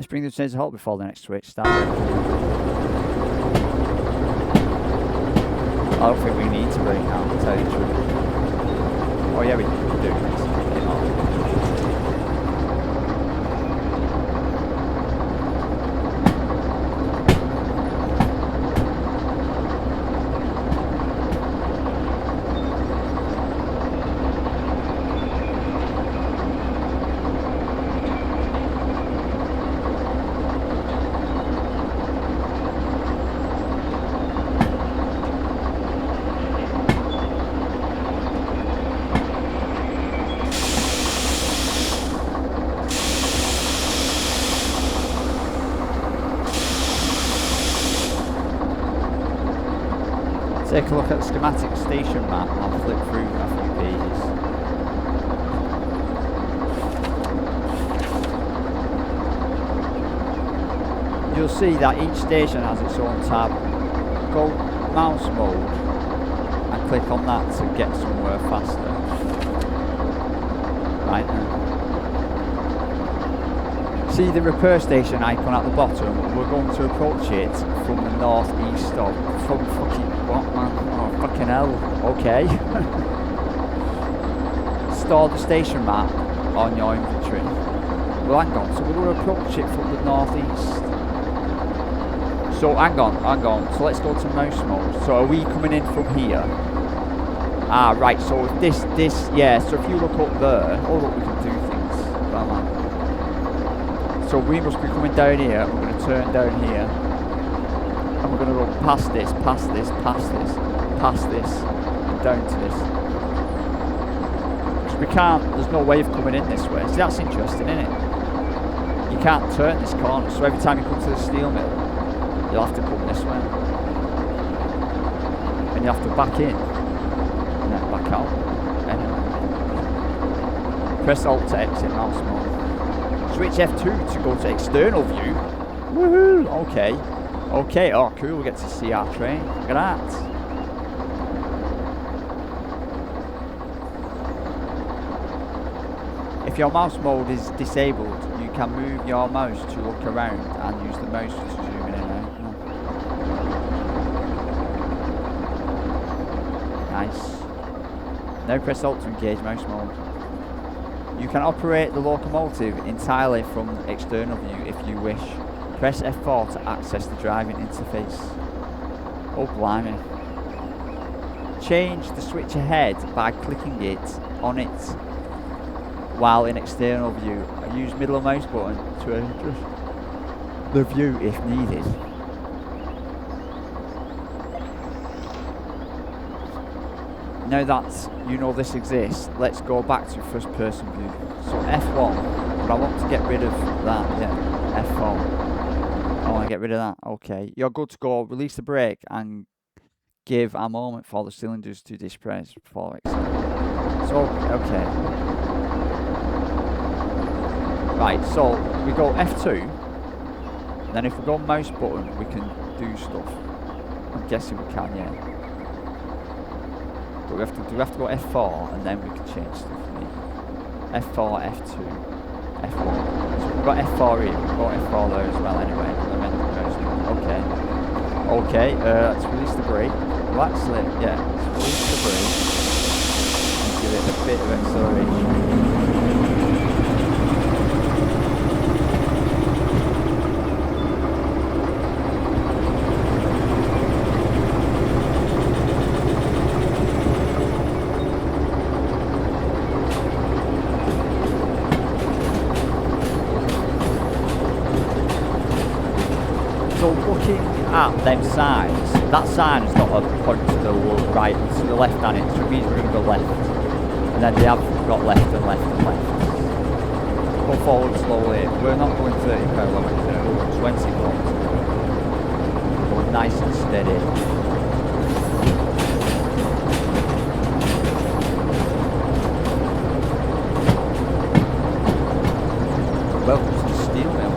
[SPEAKER 1] Bring the train to halt before the next switch starts. I don't think we need to brake now, to tell you the truth. Oh yeah, we do. Get on. Take a look at the schematic station map and I'll flip through a few pages. You'll see that each station has its own tab. Go mouse mode and click on that to get somewhere faster. Right now. See the repair station icon at the bottom? We're going to approach it from the northeast of, from fucking, what man? Oh fucking hell, okay. Store the station map on your inventory. Well hang on, so we're going to approach it from the northeast. So hang on, so let's go to mouse mode. So are we coming in from here? Ah right, so if this, yeah, so if you look up there, oh look, we can do things. Well, man. So we must be coming down here, we're going to turn down here, and we're going to go past this, past this, past this, past this, and down to this. Because we can't, there's no way of coming in this way. See, that's interesting, isn't it? You can't turn this corner, so every time you come to the steel mill, you'll have to come this way. And you have to back in, and then back out. Anyway. Press Alt to exit mouse mode. Switch F2 to go to external view. Woohoo! Okay. Okay, oh cool, we get to see our train. Look at that. If your mouse mode is disabled, you can move your mouse to look around and use the mouse to zoom in and out. Nice. Now press Alt to engage mouse mode. You can operate the locomotive entirely from external view if you wish. Press F4 to access the driving interface. Oh blimey. Change the switch ahead by clicking it on it while in external view. Use middle mouse button to adjust the view if needed. Now that you know this exists, let's go back to first person view. So F1, but I want to get rid of that, yeah, F4. I want to get rid of that, okay. You're good to go, release the brake and give a moment for the cylinders to dispress before accelerating. So, okay. Right, so we go F2, then if we go mouse button we can do stuff. I'm guessing we can, yeah. But we have to go F4 and then we can change stuff. F4, F2, F1. So we've got F4 here, we've got F4 there as well anyway. Okay. Okay, let's release the brake. Well actually, yeah, let's release the brake and give it a bit of acceleration. At them signs, that sign has got a point to the right, to the left on it, so it means we're going to go left. And then they have got left and left and left. Go forward slowly. We're not going 30 kilometres, we're going 20 kilometres. We're going nice and steady. Welcome to the steel mill.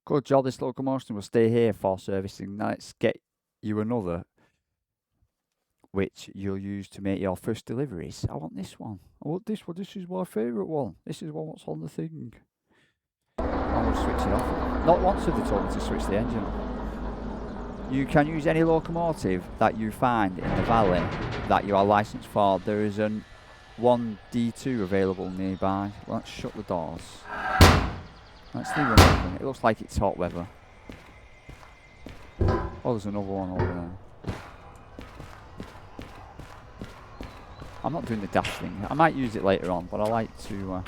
[SPEAKER 1] Good job, this locomotion will stay here for servicing. Now let's get you another, which you'll use to make your first deliveries. I want this one. I want this one. This is my favourite one. This is one what's on the thing. I'm going to switch it off. Not once have they told me to switch the engine on. You can use any locomotive that you find in the valley that you are licensed for. There is an 1D2 available nearby. Let's shut the doors. Let's leave them open. It looks like it's hot weather. Oh, there's another one over there. I'm not doing the dash thing. I might use it later on, but I like to...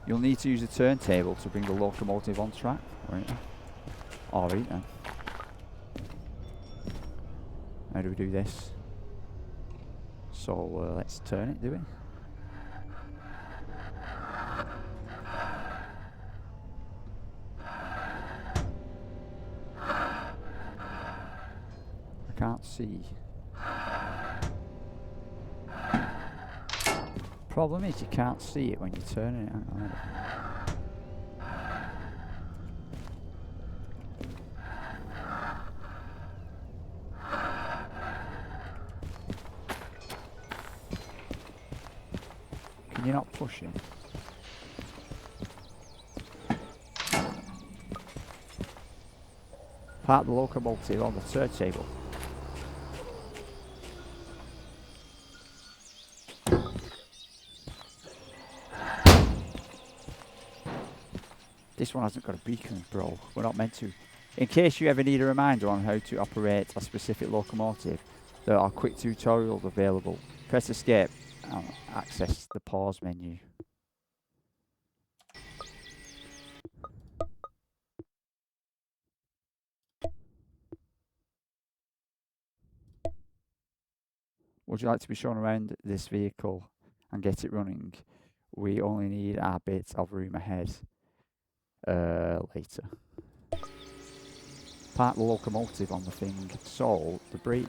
[SPEAKER 1] you'll need to use a turntable to bring the locomotive on track. Right. Alright then. How do we do this? So let's turn it, do we? I can't see. Problem is you can't see it when you're turning it. Hang on. Can you not push it? Park the locomotive on the turntable. This one hasn't got a beacon, bro. We're not meant to. In case you ever need a reminder on how to operate a specific locomotive, there are quick tutorials available. Press escape and access the pause menu. Would you like to be shown around this vehicle and get it running? We only need our bit of room ahead. Later. Park the locomotive on the thing. So the brake.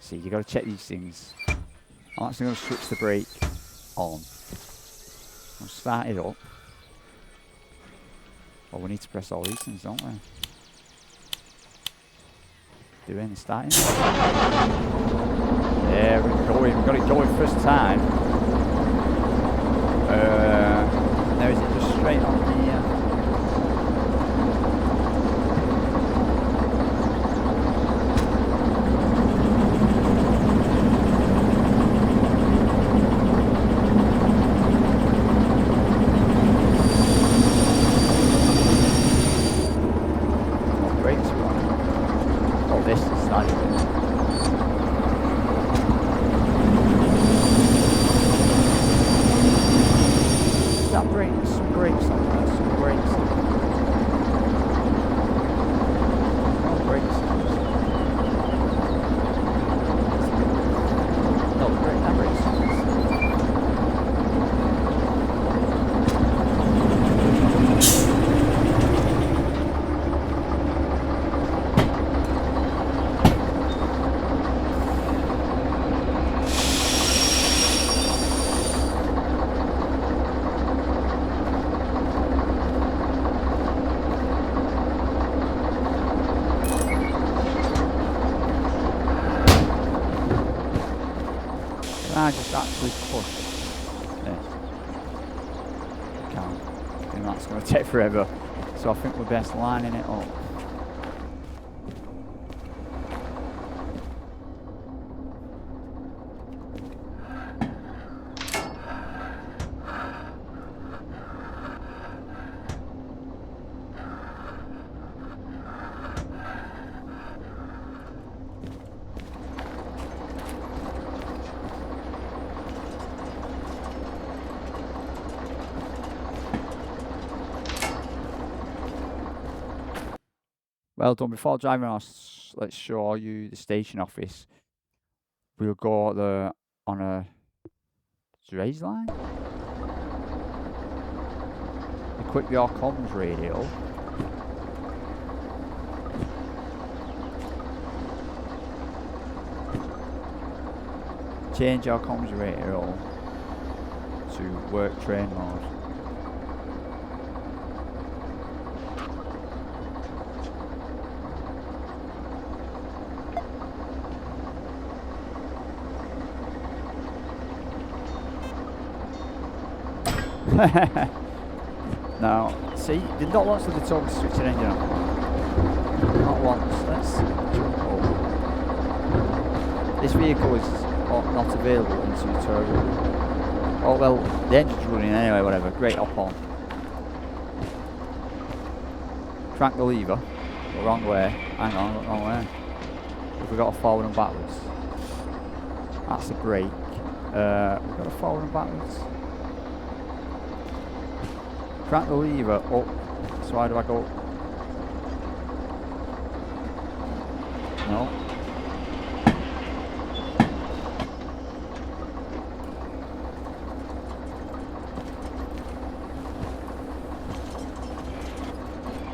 [SPEAKER 1] See, you got to check these things. I'm actually going to switch the brake on. I'll start it up. Oh, we need to press all these things, don't we? Doing the starting. There we're going. We got it going first time. Now is it just straight on the? I just actually push this? Can't. I think that's going to take forever. So I think we're best lining it up. Well done. Before driving us, let's show you the station office. We'll go there on a raised line. Equip your comms radio. Change your comms radio to work train mode. Now, see, did not once did they told me to switch an engine on. Not once. Let's jump over. This vehicle is not available in tutorial. Oh well, the engine's running anyway, whatever. Great, hop on. Crank the lever. The wrong way. Hang on, wrong way. Have we got a forward and backwards? That's a brake. We've got a forward and backwards. Crank the lever up. So why do I go? No.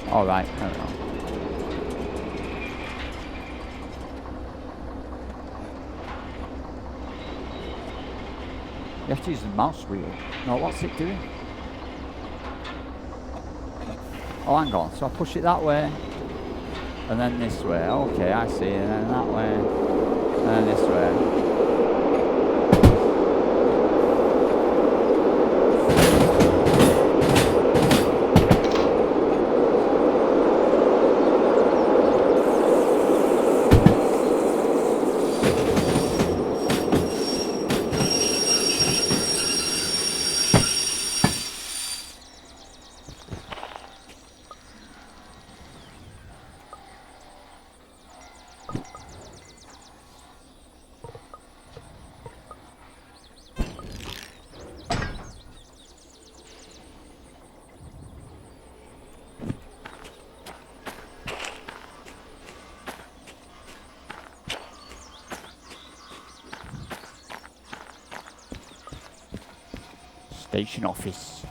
[SPEAKER 1] Alright, I don't know. You have to use the mouse wheel. No, what's it doing? Oh, hang on. So I push it that way, and then this way. Okay, I see. And then that way, and then this way. Station office.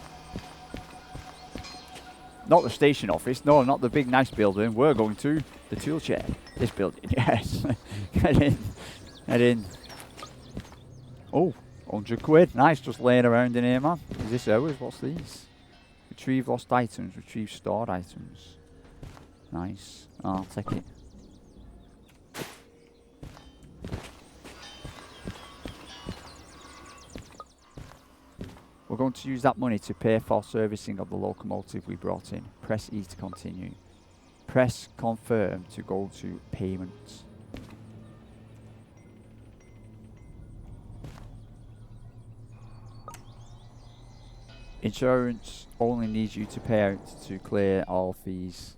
[SPEAKER 1] Not the station office, no, not the big nice building. We're going to the tool shed. This building, yes. Get in. Get in. Oh, 100 quid. Nice, just laying around in here, man. Is this ours? What's these? Retrieve lost items, retrieve stored items. Nice. Oh, I'll take it. We're going to use that money to pay for servicing of the locomotive we brought in. Press E to continue. Press confirm to go to payments. Insurance only needs you to pay out to clear all fees.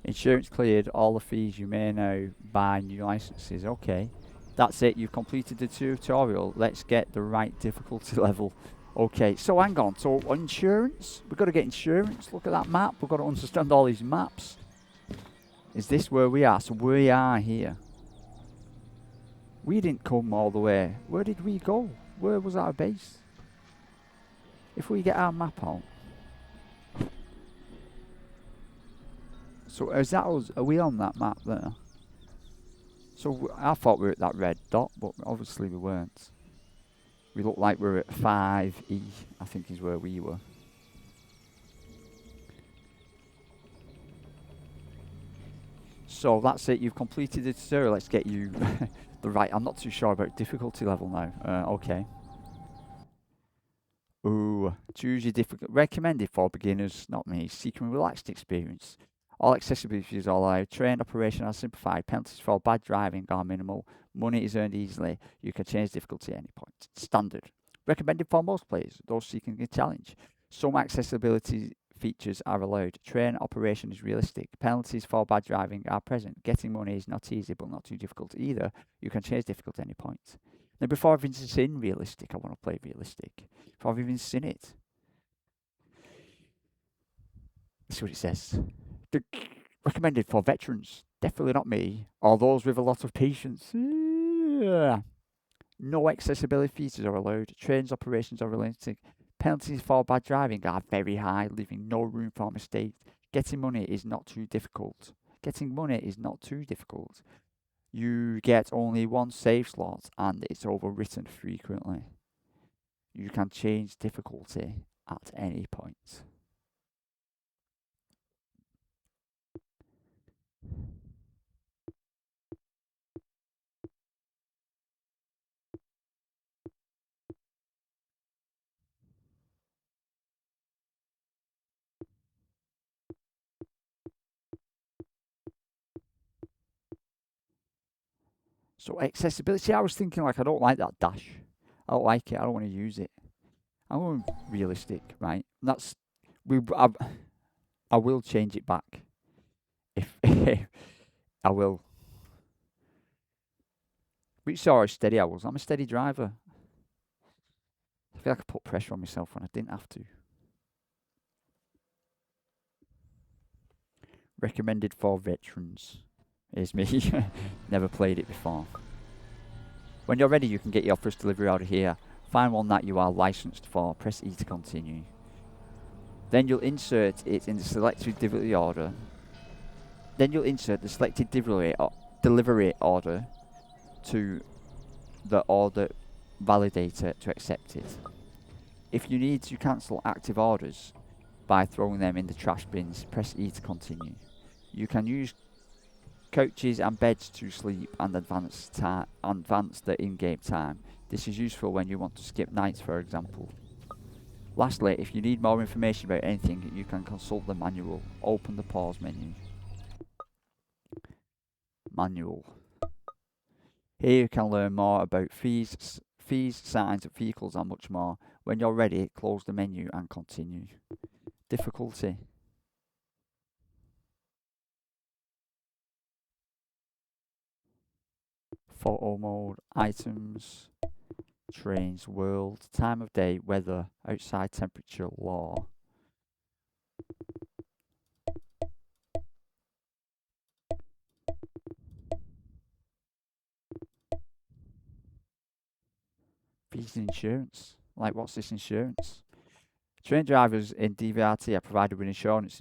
[SPEAKER 1] Insurance cleared all the fees. You may now buy new licenses. Okay, that's it. You've completed the tutorial. Let's get the right difficulty level. Okay, so hang on. So insurance, we've got to get insurance. Look at that map. We've got to understand all these maps. Is this where we are? So we are here. We didn't come all the way. Where did we go? Where was our base? If we get our map out. So is that us? Are we on that map there? So I thought we were at that red dot, but obviously we weren't. We look like we're at 5E, I think is where we were. So that's it, you've completed the tutorial. Let's get you the right, I'm not too sure about difficulty level now. Okay. Ooh, choose your difficult, recommended for beginners, not me, seeking a relaxed experience. All accessibility is allowed. Train operation are simplified. Penalties for bad driving are minimal. Money is earned easily. You can change difficulty at any point. Standard. Recommended for most players, those seeking a challenge. Some accessibility features are allowed. Train operation is realistic. Penalties for bad driving are present. Getting money is not easy, but not too difficult either. You can change difficulty at any point. Now, before I've even seen realistic, I want to play realistic. Before I've even seen it. That's what it says. Recommended for veterans. Definitely not me. Or those with a lot of patience. No accessibility features are allowed. Trains operations are realistic. Penalties for bad driving are very high, leaving no room for mistakes. Getting money is not too difficult. Getting money is not too difficult. You get only one save slot and it's overwritten frequently. You can change difficulty at any point. So accessibility, I was thinking like I don't like that dash. I don't like it. I don't want to use it. I'm going realistic, right? That's we. I will change it back if I will. But you saw how steady I was. I'm a steady driver. I feel like I put pressure on myself when I didn't have to. Recommended for veterans. Here's me. Never played it before. When you're ready, you can get your first delivery order here. Find one that you are licensed for. Press E to continue. Then you'll insert it in the selected delivery order. Then you'll insert the selected delivery order to the order validator to accept it. If you need to cancel active orders by throwing them in the trash bins, press E to continue. You can use couches and beds to sleep and advance the in-game time. This is useful when you want to skip nights, for example. Lastly, if you need more information about anything, you can consult the manual. Open the pause menu. Manual. Here you can learn more about fees, signs of vehicles and much more. When you're ready, close the menu and continue. Difficulty. Photo mode, items, trains, world, time of day, weather, outside temperature, law. Fees and insurance. Like, what's this insurance? Train drivers in DVRT are provided with insurance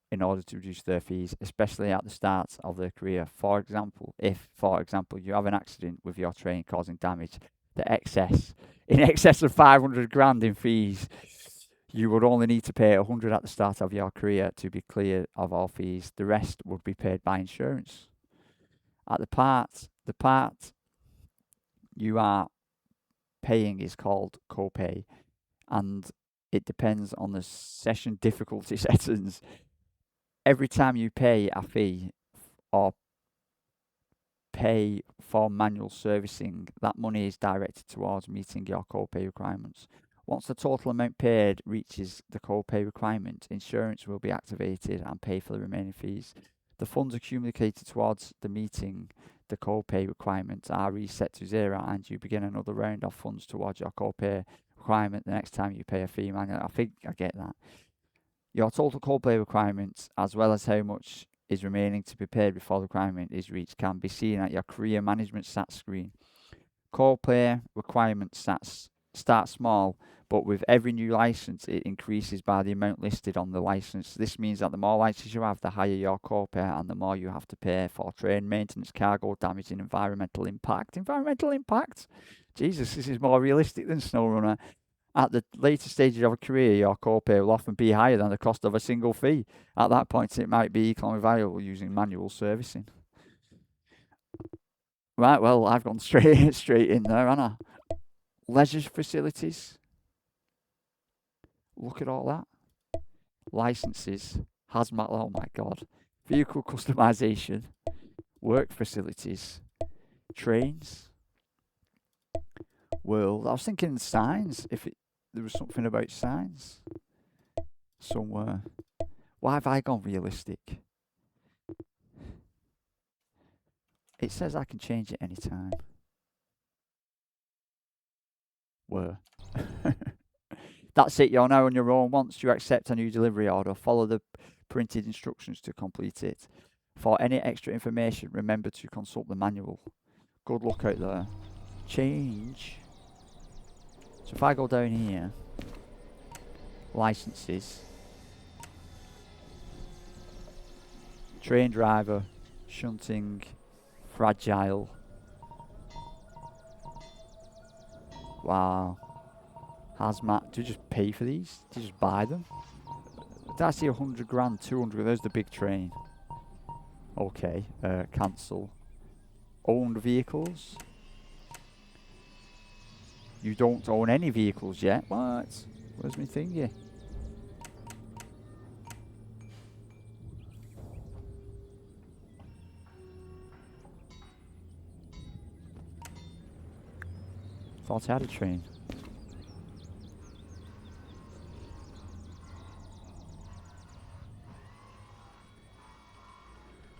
[SPEAKER 1] in order to reduce their fees, especially at the start of their career. For example, if you have an accident with your train causing damage, in excess of 500 grand in fees, you would only need to pay 100 at the start of your career to be cleared of all fees. The rest would be paid by insurance. At the part you are paying is called copay, and it depends on the session difficulty settings. Every time you pay a fee or pay for manual servicing, that money is directed towards meeting your copay requirements. Once the total amount paid reaches the copay requirement, insurance will be activated and pay for the remaining fees. The funds accumulated towards the meeting the copay requirement are reset to zero, and you begin another round of funds towards your copay requirement the next time you pay a fee manually. I think I get that. Your total copay requirement, as well as how much is remaining to be paid before the requirement is reached, can be seen at your career management stats screen. Copay requirement stats start small, but with every new license, it increases by the amount listed on the license. This means that the more licenses you have, the higher your copay, and the more you have to pay for train maintenance, cargo damage, and environmental impact. Environmental impact? Jesus, this is more realistic than SnowRunner. At the later stages of a career, your copay will often be higher than the cost of a single fee. At that point, it might be economically valuable using manual servicing. Right, well, I've gone straight in there, haven't I? Leisure facilities. Look at all that. Licenses. Hazmat, oh my god. Vehicle customization. Work facilities. Trains. World. I was thinking signs, there was something about signs somewhere. Why have I gone realistic? It says I can change it anytime. Where? That's it, you're now on your own. Once you accept a new delivery order, follow the printed instructions to complete it. For any extra information, remember to consult the manual. Good luck out there. Change. So if I go down here, licenses. Train driver, shunting, fragile. Wow. Hazmat. Do you just pay for these? Do you just buy them? Did I see 100 grand, 200? There's the big train. Okay. Cancel. Owned vehicles. You don't own any vehicles yet. What? Where's my thingy? Thought I had a train.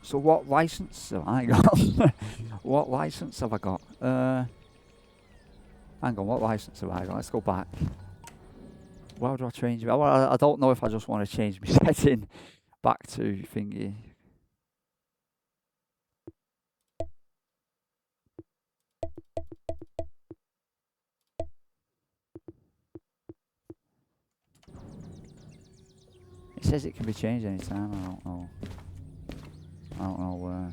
[SPEAKER 1] So what license have I got? What license have I got? Hang on, what license have I got? Let's go back. Why do I change it? Well, I don't know if I just want to change my setting back to thingy. It says it can be changed anytime. I don't know. I don't know where.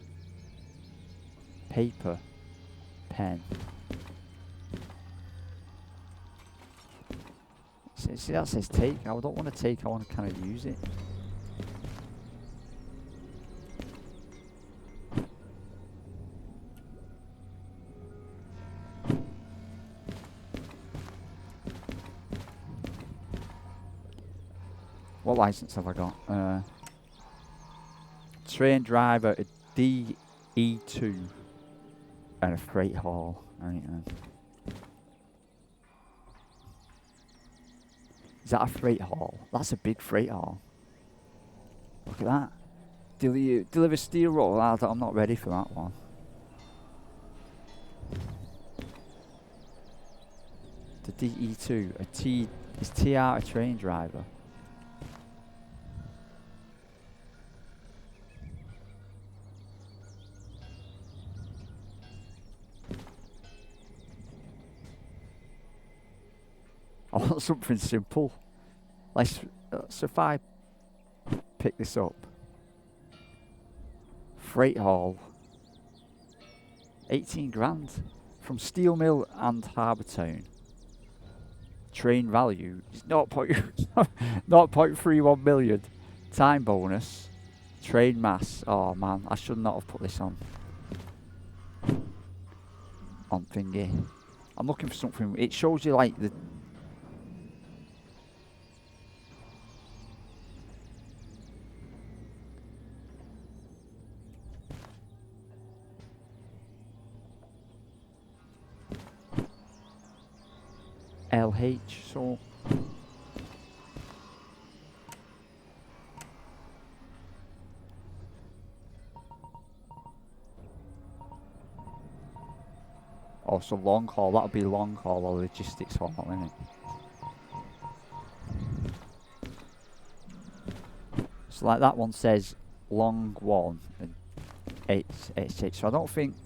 [SPEAKER 1] Paper. Pen. See, that says take. I don't want to take, I want to kind of use it. What license have I got? Train driver, a DE2, and a freight haul. Right then. Is that a freight haul? That's a big freight haul. Look at that. Deliver steel roll. I'm not ready for that one. The DE2, is TR a train driver? I want something simple. So if I pick this up. Freight haul. 18 grand. From Steel Mill and Harbour Town. Train value is 0.31 million. Time bonus. Train mass. Oh man, I should not have put this on. On thingy. I'm looking for something. It shows you like the... LH, so oh, so long haul, that'll be long haul or logistics haul, isn't it? So like that one says long one and 886, so I don't think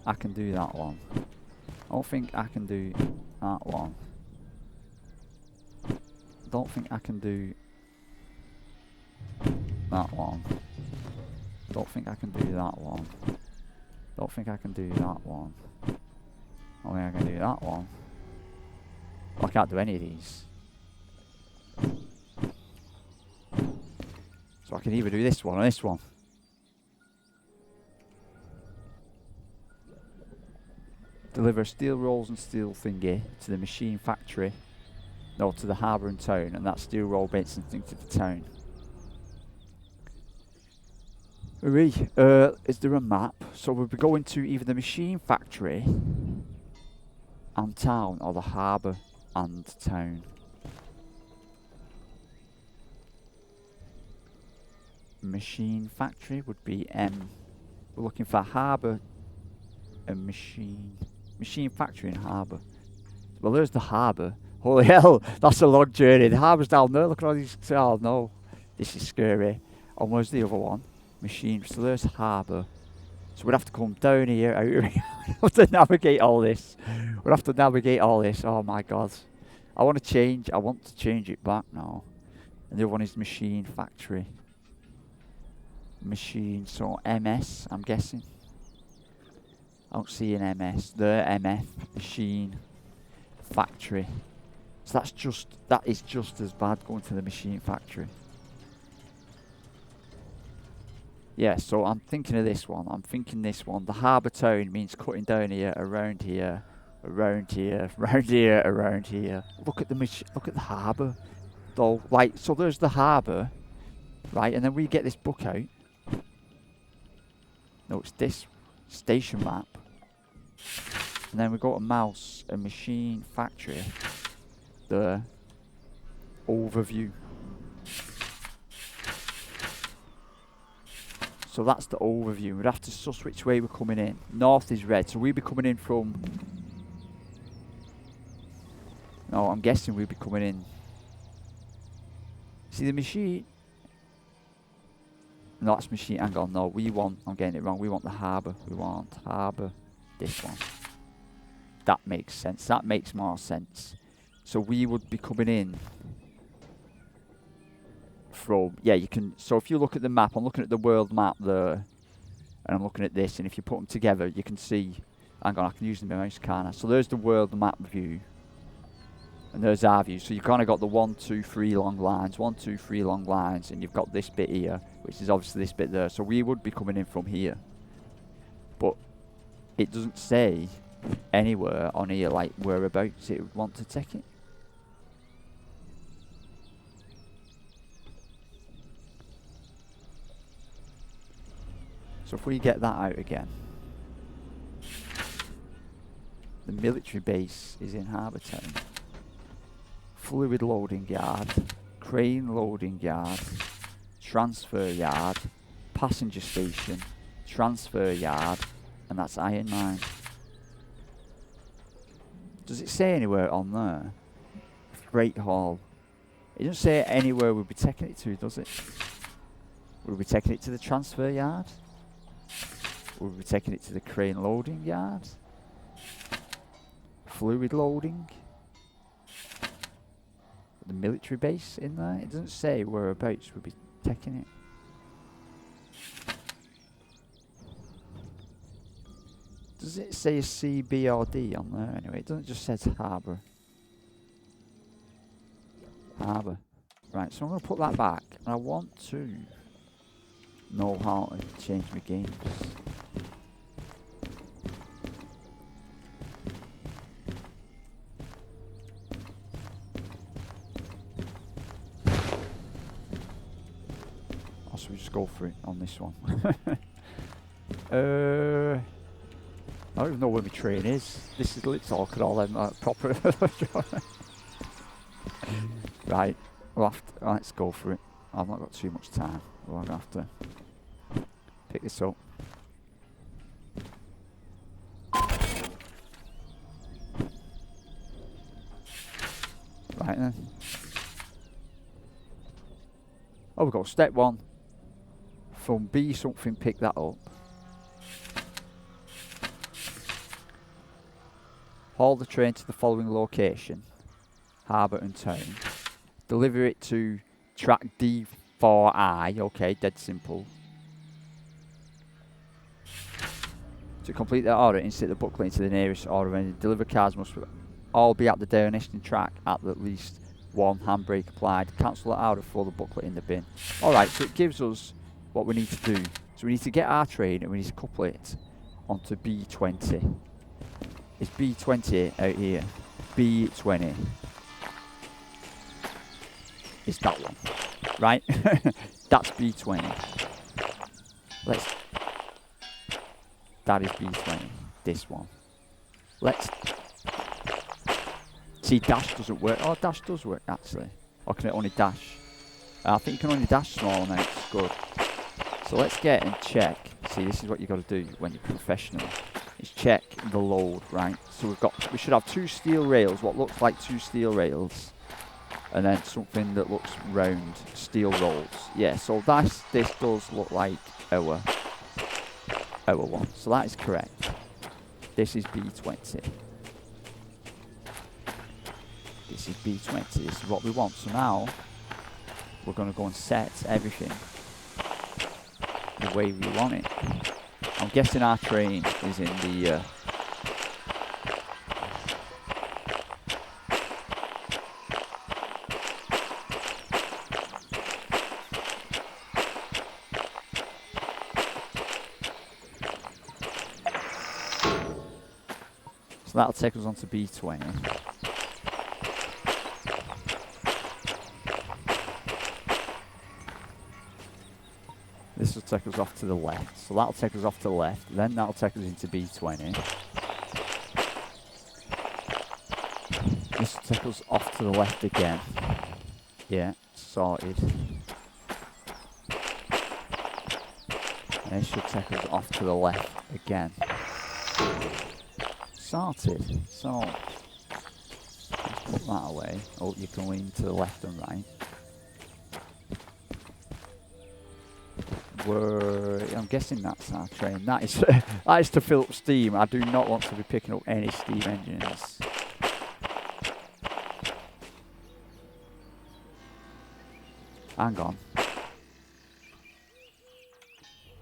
[SPEAKER 1] I can do that one. I don't think I can do that one. Don't think I can do that one. Don't think I can do that one. Don't think I can do that one. I think I can do that one. I can't do any of these. So I can either do this one or this one. Deliver steel rolls and steel thingy to the machine factory. No, to the harbour and town, and that steel roll bits and thing to the town. Is there a map? So we'll be going to either the machine factory and town or the harbour and town. Machine factory would be M. We're looking for harbour and machine factory and harbour. Well, there's the harbour. Holy hell, that's a long journey. The harbour's down there. Look at all these. Oh no, this is scary. And where's the other one? Machine. So there's harbour. So we'd have to come down here, out here. We'd have to navigate all this. Oh my god. I want to change it back now. And the other one is machine factory. Machine, so MS, I'm guessing. I don't see an MS. The MF, machine factory. So that is just as bad, going to the machine factory. Yeah, so I'm thinking of this one. I'm thinking this one. The harbour town means cutting down here, around here, around here, around here, around here. Look at the harbour, though. Like, so there's the harbour, right? And then we get this book out. No, it's this station map. And then we go to mouse and machine factory. The overview. So that's the overview. We'd have to suss which way we're coming in. North is red, so we'd be coming in from... No, I'm guessing we'd be coming in... See the machine? No, that's machine. Hang on, no, we want... I'm getting it wrong. We want the harbour. We want harbour. This one. That makes sense. That makes more sense. So we would be coming in... from, yeah, you can, so if you look at the map, I'm looking at the world map there, and I'm looking at this, and if you put them together, you can see, hang on, I can use the mouse, can't I? So there's the world map view, and there's our view. So you've kind of got the 1, 2, 3 long lines, 1, 2, 3 long lines, and you've got this bit here, which is obviously this bit there. So we would be coming in from here, but it doesn't say anywhere on here, like, whereabouts it would want to take it. So if we get that out again, the military base is in Harbour Town. Fluid loading yard, crane loading yard, transfer yard, passenger station, transfer yard, and that's iron mine. Does it say anywhere on there? Freight hall. It doesn't say anywhere we'll be taking it to, does it? We'll be taking it to the transfer yard? We'll be taking it to the crane loading yard. Fluid loading. The military base in there. It doesn't say whereabouts we'll be taking it. Does it say a C, B or D on there anyway? It doesn't just say harbour. Harbour. Right, so I'm going to put that back. And I want to know how to change my games. So we just go for it on this one. I don't even know where my train is. This is let's talk at all them proper. Right, we'll have to, let's go for it. I've not got too much time. We're gonna have to pick this up. Right then. Oh, we've got step 1. From B something, pick that up. Haul the train to the following location. Harbour and Town. Deliver it to track D4I. Okay, dead simple. To complete the order, insert the booklet into the nearest order and deliver cars must all be at the destination track at least 1 handbrake applied. Cancel the order, throw the booklet in the bin. Alright, so it gives us what we need to do. So we need to get our train and we need to couple it onto B20. It's B20 out here. B20. It's that one. Right? That's B20. That is B20. This one. See, dash doesn't work. Oh, dash does work actually. Or can it only dash? I think you can only dash small amounts. Good. So let's get and check. See, this is what you got to do when you're professional. Is check the load, right? So we should have 2 steel rails, what looks like 2 steel rails, and then something that looks round, steel rolls. Yeah, so this does look like our one. So that is correct. This is B20. This is B20. This is what we want. So now we're going to go and set everything the way we want it. I'm guessing our train is in the... So that'll take us on to B20. This will take us off to the left. So that'll take us off to the left. Then that'll take us into B20. This will take us off to the left again. Yeah, sorted. And this should take us off to the left again. Sorted. So, let's put that away. Oh, you can lean to the left and right. I'm guessing that's our train. That is that is to fill up steam. I do not want to be picking up any steam engines. Hang on.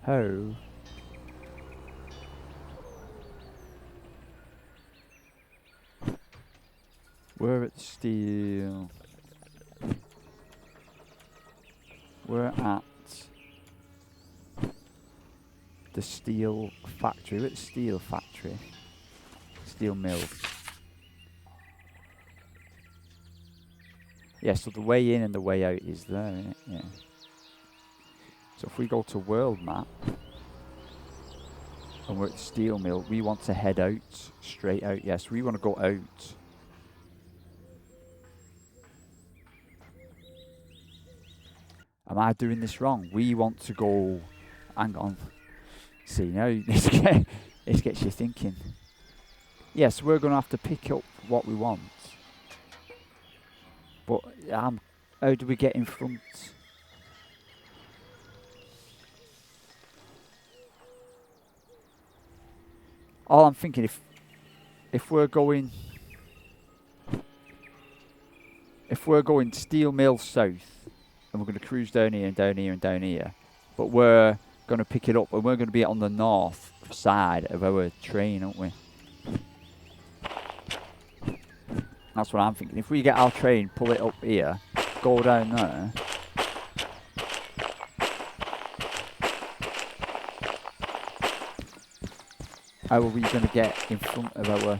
[SPEAKER 1] Ho. We're at steel. We're at the steel factory. We're at the steel factory. Steel mill. Yeah, so the way in and the way out is there, isn't it? Yeah. So if we go to world map and we're at the steel mill, we want to head out, straight out. Yes, we want to go out. Am I doing this wrong? We want to go... Hang on. See, now this gets you thinking. Yes, we're going to have to pick up what we want. But how do we get in front? All I'm thinking, if we're going steel mill south, and we're going to cruise down here and down here and down here, but we're going to pick it up and we're going to be on the north side of our train, aren't we? That's what I'm thinking. If we get our train, pull it up here, go down there, how are we going to get in front of our...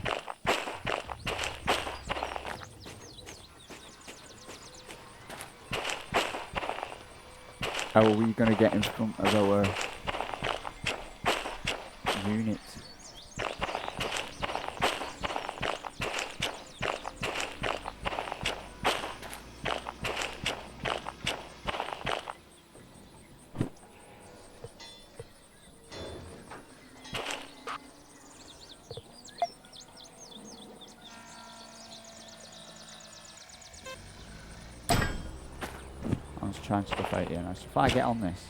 [SPEAKER 1] How are we going to get in front of our unit? Trying stuff out here now. So if I get on this,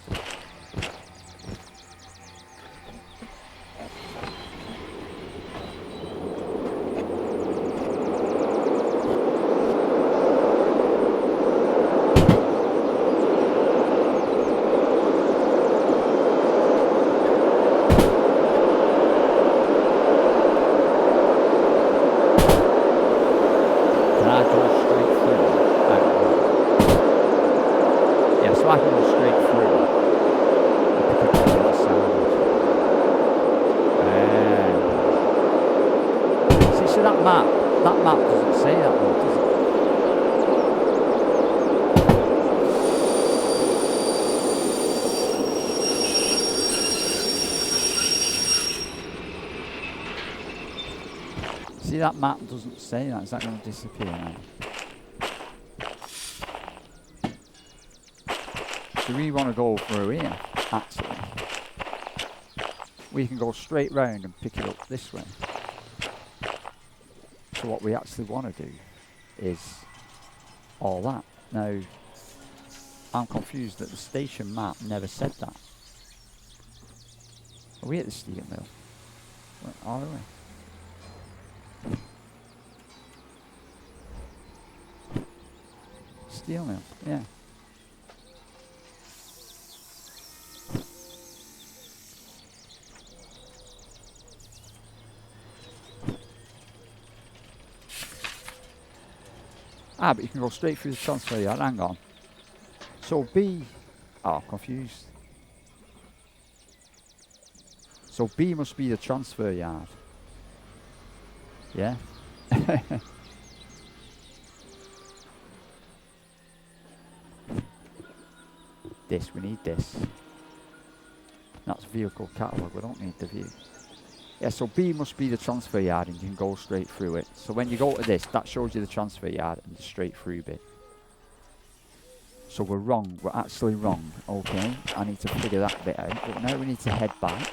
[SPEAKER 1] can I go straight through? Yeah, so I can go straight through. And pick up on the other side. See, so that map doesn't say that though, does it? See, that map doesn't say that. Is that going to disappear now? So we want to go through here, actually. We can go straight round and pick it up this way. So what we actually want to do is all that. Now, I'm confused that the station map never said that. Are we at the steel mill? Where are we? steel mill, yeah. Ah, but you can go straight through the transfer yard. Hang on. So B... Oh, I'm confused. So B must be the transfer yard. Yeah? This, we need this. That's vehicle catalogue, we don't need the view. Yeah, so B must be the transfer yard and you can go straight through it. So when you go to this, that shows you the transfer yard and the straight through bit. So we're wrong, we're actually wrong. Okay, I need to figure that bit out. But now we need to head back.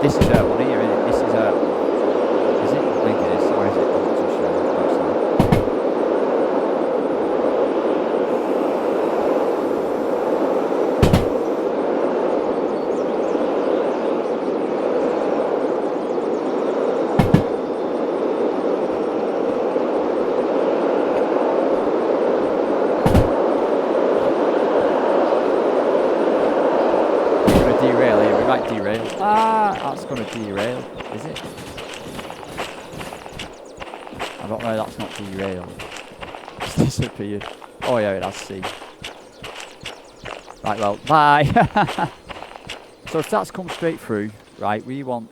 [SPEAKER 1] This is one here, isn't it? This is is it? I think it is, or is it? I'm not too sure, actually. We're going to derail here, we might derail. Ah, that's going to derail, is it? I don't know, that's not derailed. It's disappeared. Oh yeah, it has C. Right, well, bye. So if that's come straight through, right, we want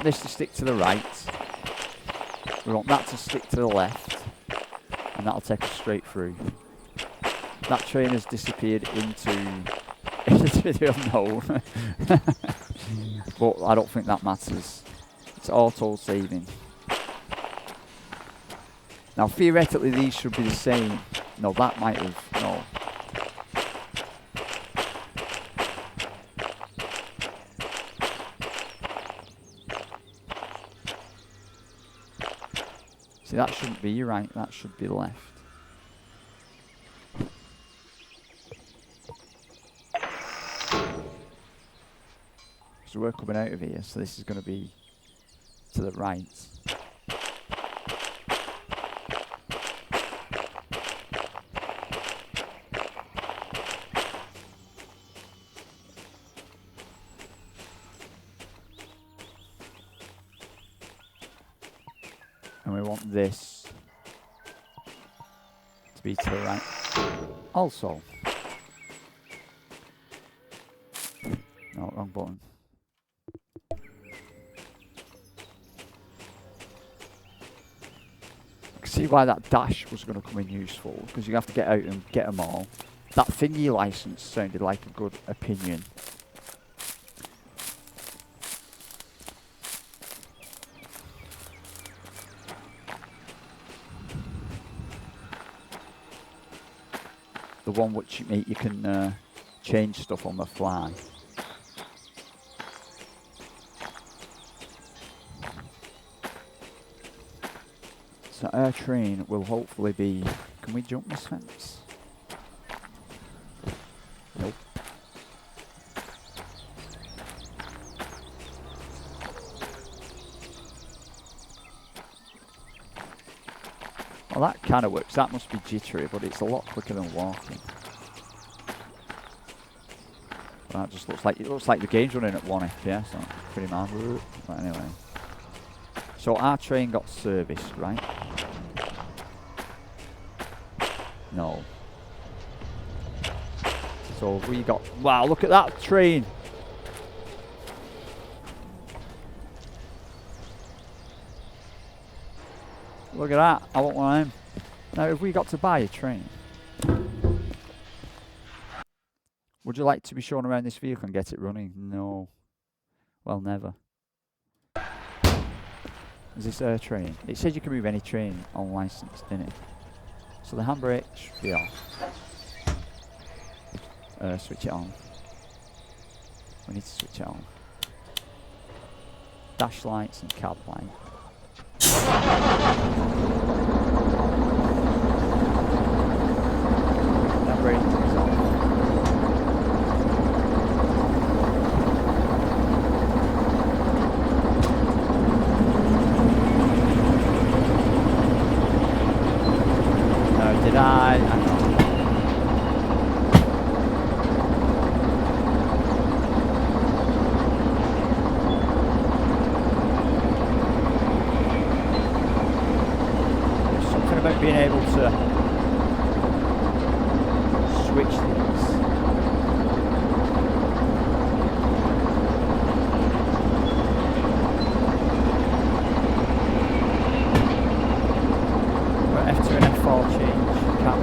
[SPEAKER 1] this to stick to the right. We want that to stick to the left. And that'll take us straight through. That train has disappeared into the unknown. But I don't think that matters. It's auto saving. Now theoretically these should be the same. No, that might have. No. See, that shouldn't be right, that should be left. So we're coming out of here, so this is going to be to the right. And we want this to be to the right. Also. No, wrong button. See why that dash was going to come in useful, because you have to get out and get them all. That thingy license sounded like a good opinion. The one which you can change stuff on the fly. So our train will hopefully be... Can we jump this fence? Nope. Well, that kind of works. That must be jittery, but it's a lot quicker than walking. That just looks like... It looks like the game's running at 1 FPS. So pretty mad. But anyway. So our train got serviced, right? No. So we got... Wow, look at that train! Look at that. I want one of them. Now, have we got to buy a train? Would you like to be shown around this vehicle and get it running? No. Well, never. Is this a train? It says you can move any train on license, didn't it? So the handbrake should be off. Switch it on. We need to switch it on. Dash lights and cab light. Now braking is on. No, did I? Hang on. About being able to switch these. But F2 and F4 change cam.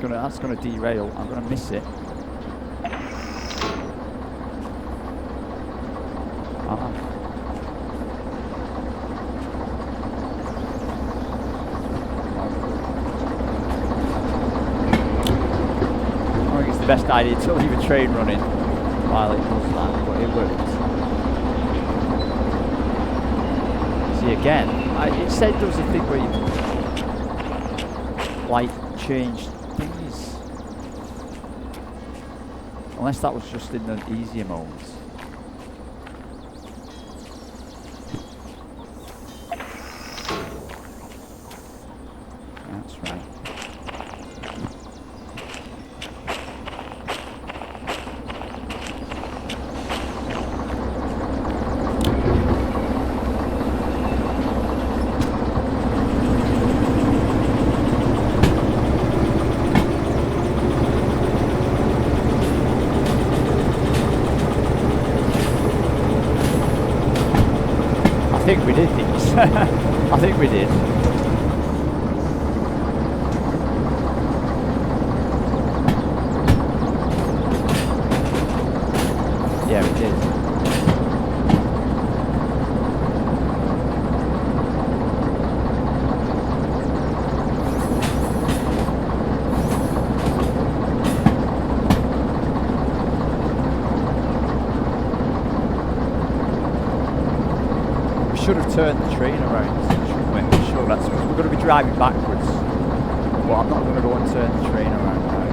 [SPEAKER 1] That's gonna derail. I'm gonna miss it. I think it's the best idea to leave a train running while it does that, but it works. See again, it said there was a thing where you like change things. Unless that was just in the easier modes. That's right. I think we did these. I think we did. Yeah, we did. Should have turned the train around, shouldn't we? Sure, that's because we're going to be driving backwards. But I'm not going to go and turn the train around now.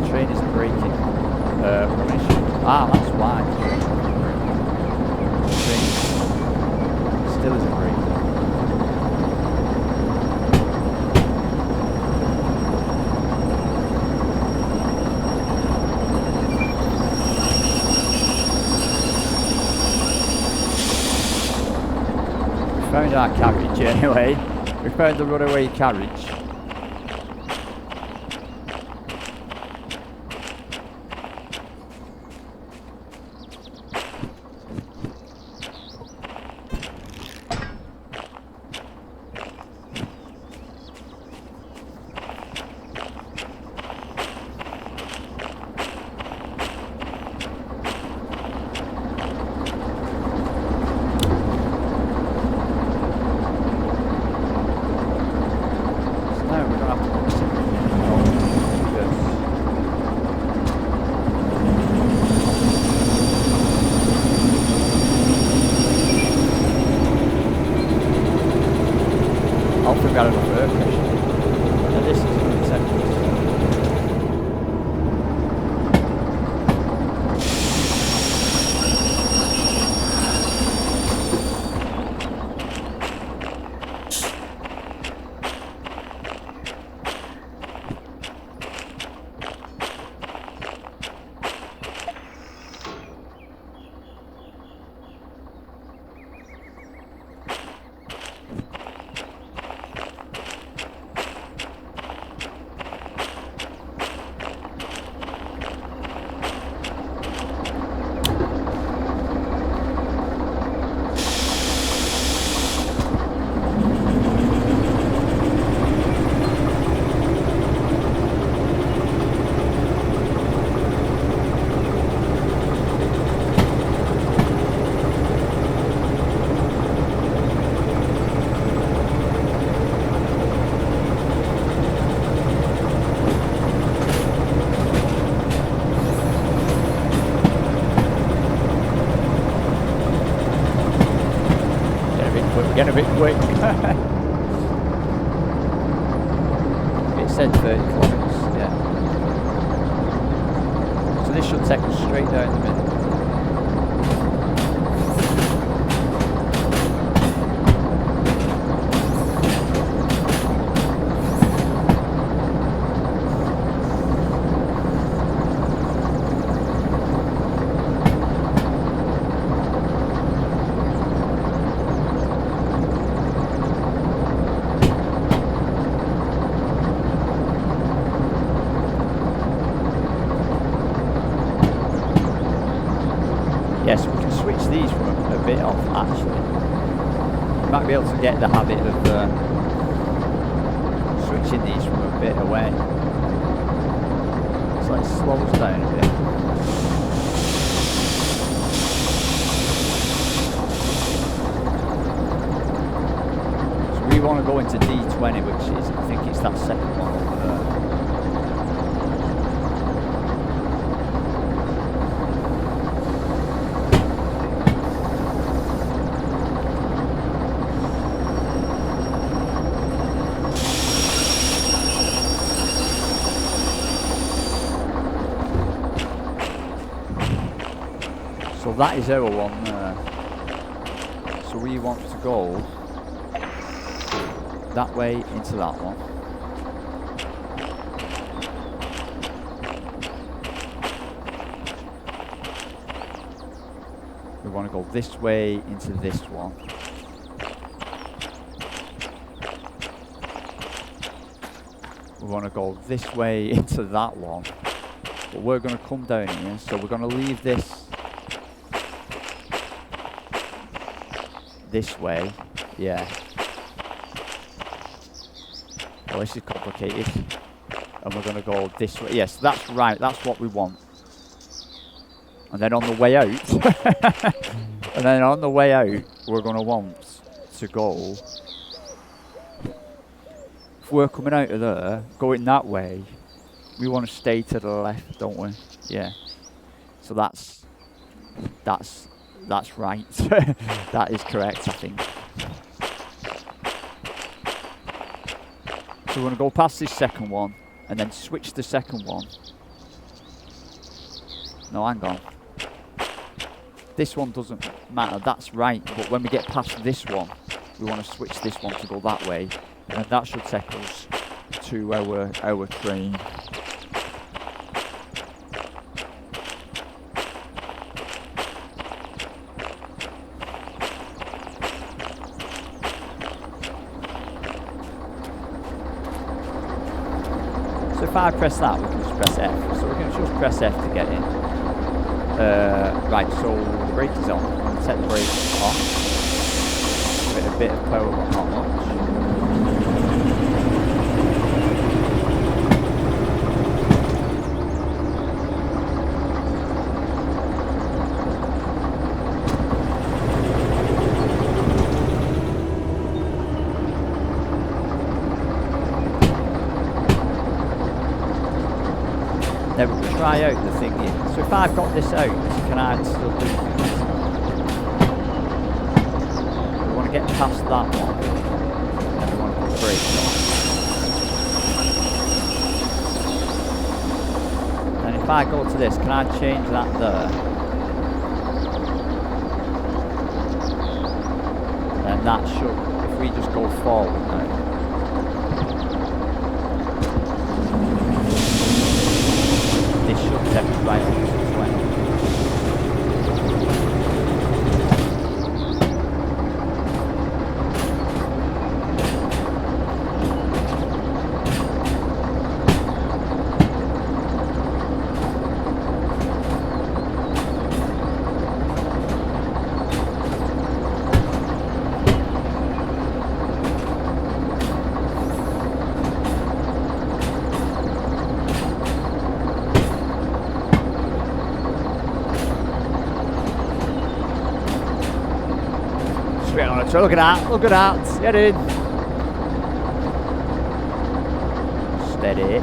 [SPEAKER 1] The train isn't braking. That's why the train still isn't braking. Found our carriage anyway. We found the runaway carriage. Hopefully we got enough air pressure. And this is going to take getting a bit quick. It said 30 kilometers, yeah. So this should take us straight down the middle. Yes, we can switch these from a bit off, actually. You might be able to get the habit of switching these from a bit away. So it slows down a bit. So we want to go into D20, which is, I think it's that second one over there. So that is our one there. So we want to go that way into that one. We want to go this way into this one. We want to go this way into that one. But we're going to come down here, so we're going to leave this way, yeah. Well, this is complicated. And we're going to go this way. Yes, that's right, that's what we want. And then on the way out, we're going to want to go. If we're coming out of there, going that way, we want to stay to the left, don't we? Yeah. So that's right. That is correct, I think. So we're going to go past this second one and then switch the second one. No, hang on. This one doesn't matter, that's right. But when we get past this one, we want to switch this one to go that way. And that should take us to our train. So if I press that, we can just press F. So we can just press F to get in. Right, so the brake is on. I'm going to set the brake off. Give it a bit of power, but not much. Then we can try out the thing here. So if I've got this out, can I still do things? We want to get past that one. And we want to put the brakes on. And if I go to this, can I change that there? And that should, if we just go forward now. This should take us right on to 20. Straight on it. So look at that, get in. Steady.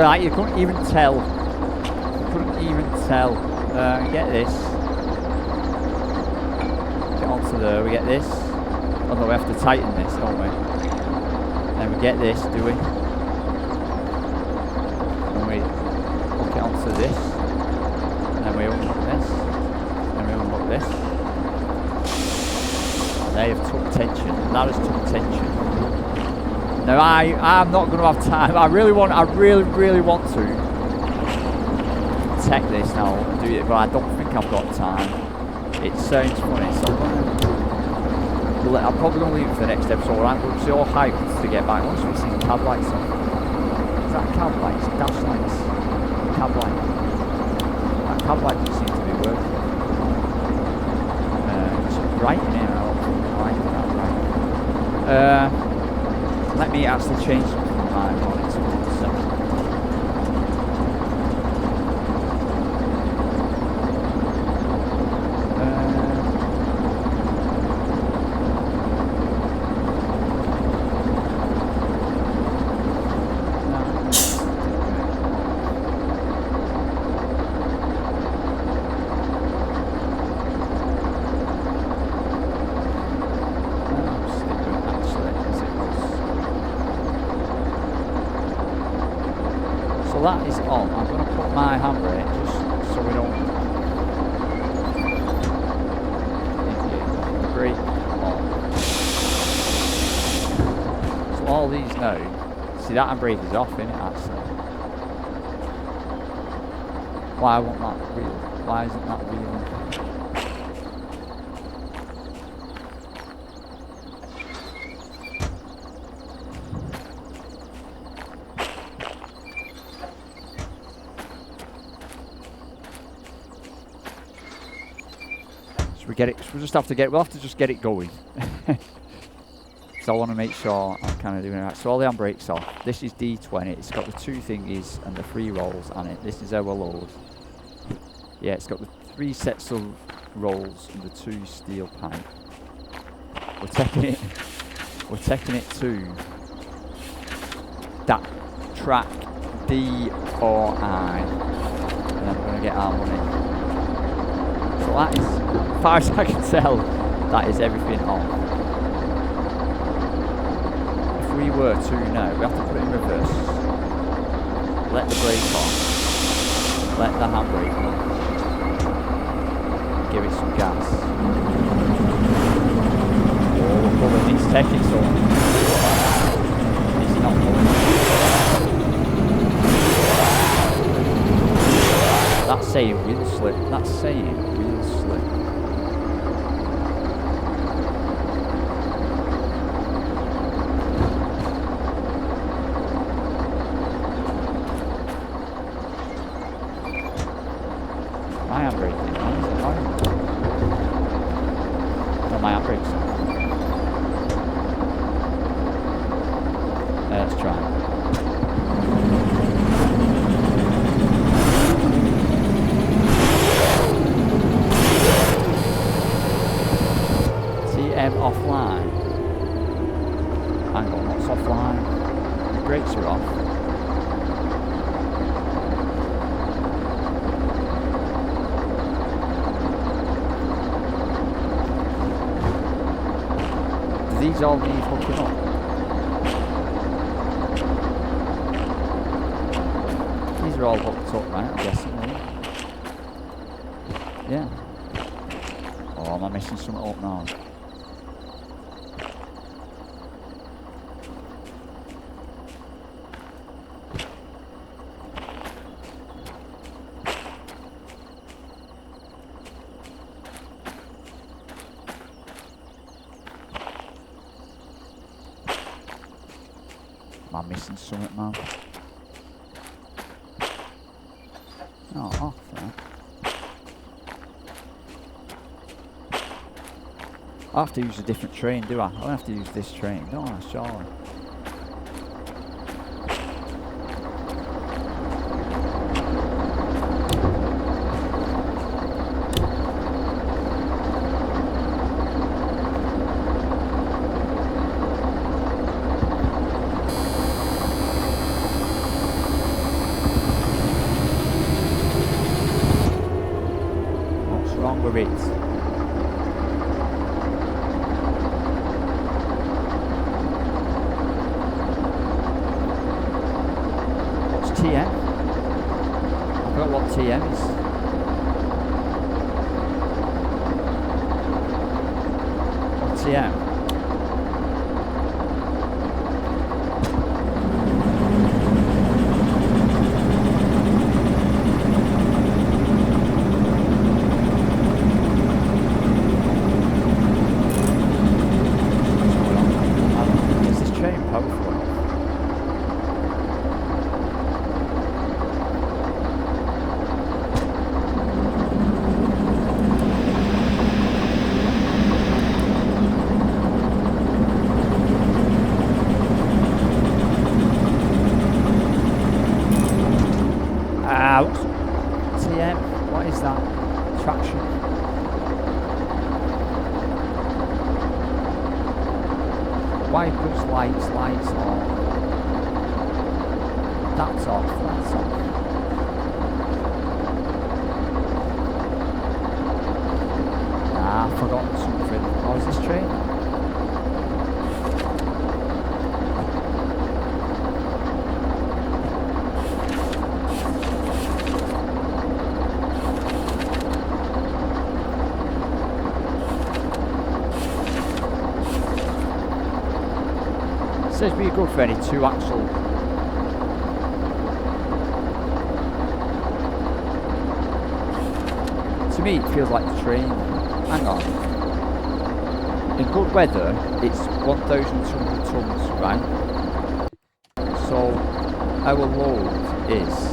[SPEAKER 1] exactly that. You couldn't even tell. You couldn't even tell. Get this. Get onto there. We get this. Although we have to tighten this, don't we? Then we get this, do we? And we hook it onto this. And then we unhook this. And we unhook this. And they have took tension. That has took tension. Now I'm not going to have time. I really want to tech this now and do it, but I don't think I've got time. It sounds funny, so I'm probably going to leave it for the next episode. I'm going to be all hyped to get back. Once we see cab lights on. Is that cab lights? Dash lights? Cab light. That cab light doesn't seem to be working. It's bright in here. I don't think that bright. Let me actually change something on my monitor. That is on. I'm going to put my handbrake just so we don't. The brake on. So all these now. See, that handbrake is off, innit? Actually. Why won't that wheel? Why isn't that wheel? We'll just have to we'll have to just get it going. So I want to make sure I'm kind of doing it right. So all the handbrakes off. This is D20. It's got the two thingies and the 3 rolls on it. This is our load. Yeah, it's got the 3 sets of rolls and the 2 steel pipe. We're taking it to that track D4I. And then we're going to get our money. So that is, as far as I can tell, that is everything on. If we were to now, we have to put it in reverse. Let the brake on. Let the handbrake on. Give it some gas. Oh, we're pulling. It's taking so. It's not pulling. That's saying wheel slip. That's saying wheel slip. My handbrake is on. Is it on? No, my handbrake's on. Let's try. Offline. Hang on, what's offline? The brakes are off. Do these all need hooking up? These are all hooked up, right? I'm guessing, right? Yeah. Oh, am I missing something up now? Am I missing something, man? Oh, off there. I have to use a different train, do I? I don't have to use this train, don't I? Surely. wrong with it? What's TM? I forgot what TM is. What's TM? TM, what is that? Traction. Wipers, lights on. That's off, that's off. Nah, I've forgotten something. Oh, is this train? Says be good for any 2-axle. To me, it feels like the train. Hang on. In good weather, it's 1,200 tons, right? So our load is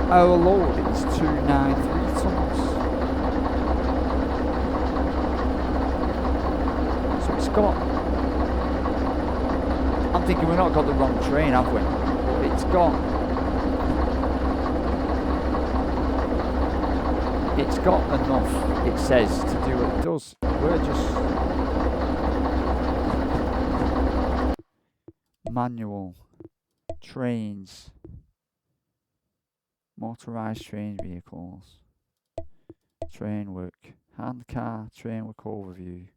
[SPEAKER 1] our load is 293 tons. So it's got... I'm thinking we've not got the wrong train, have we? But it's got... It's got enough, it says, to do what it does. We're just... Manual. Trains. Motorised train vehicles. Train work. Handcar, train work overview.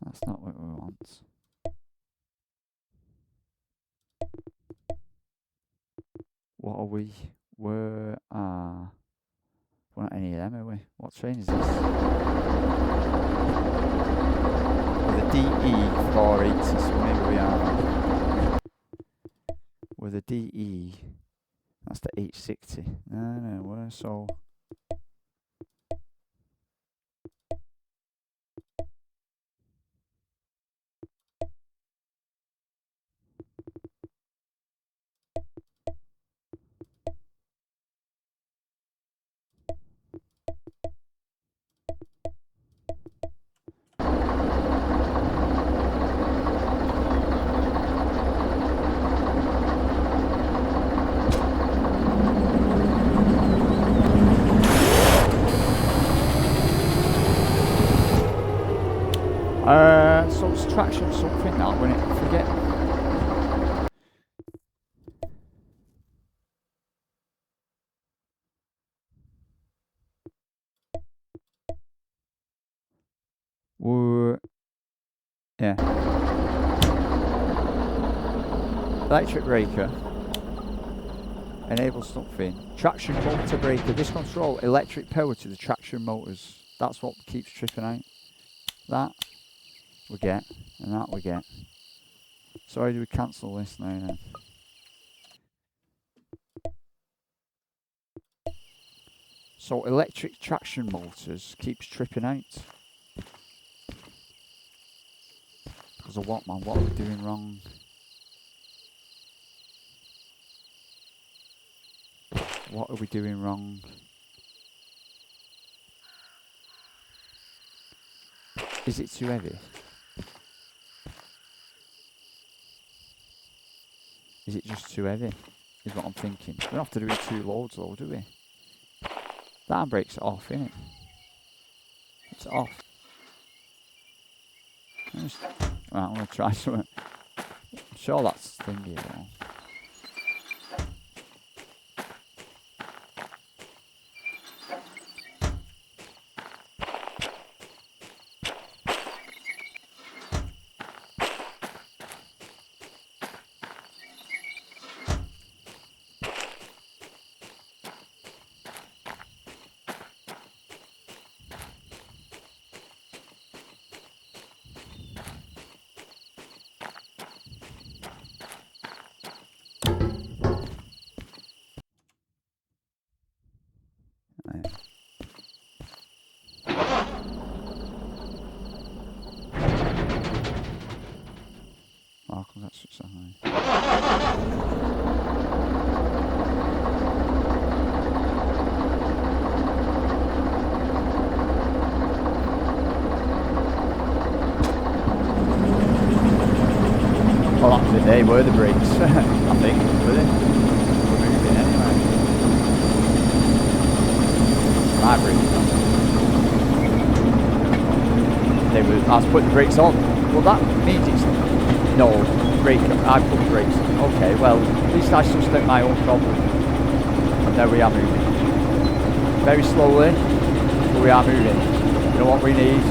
[SPEAKER 1] That's not what we want. What are we? Where are... We're not any of them, are we? What train is this? With a DE 480, so maybe we are. With a DE, that's the 860. No, we're so... So it's traction something now, when it forget. Yeah. Electric breaker. Enable something. Traction motor breaker. This control electric power to the traction motors. That's what keeps tripping out. That we get, and that we get. So how do we cancel this now then? So electric traction motors keeps tripping out. Because of what, man? What are we doing wrong? What are we doing wrong? Is it too heavy? Is it just too heavy? Is what I'm thinking. We don't have to do it 2 loads though, do we? That breaks it off, innit? It's off. Right, I'm going to try something. I'm sure that's thingy though. Oh, that's such a high. Well, that was it. They were the brakes, I think, were they? We're moving anyway. My brakes. They were. I was putting the brakes on. Well, that means it's no brake. I put the brakes. Okay. Well, at least I suspect my own problem. And there we are moving. Very slowly, but we are moving. You know what we need?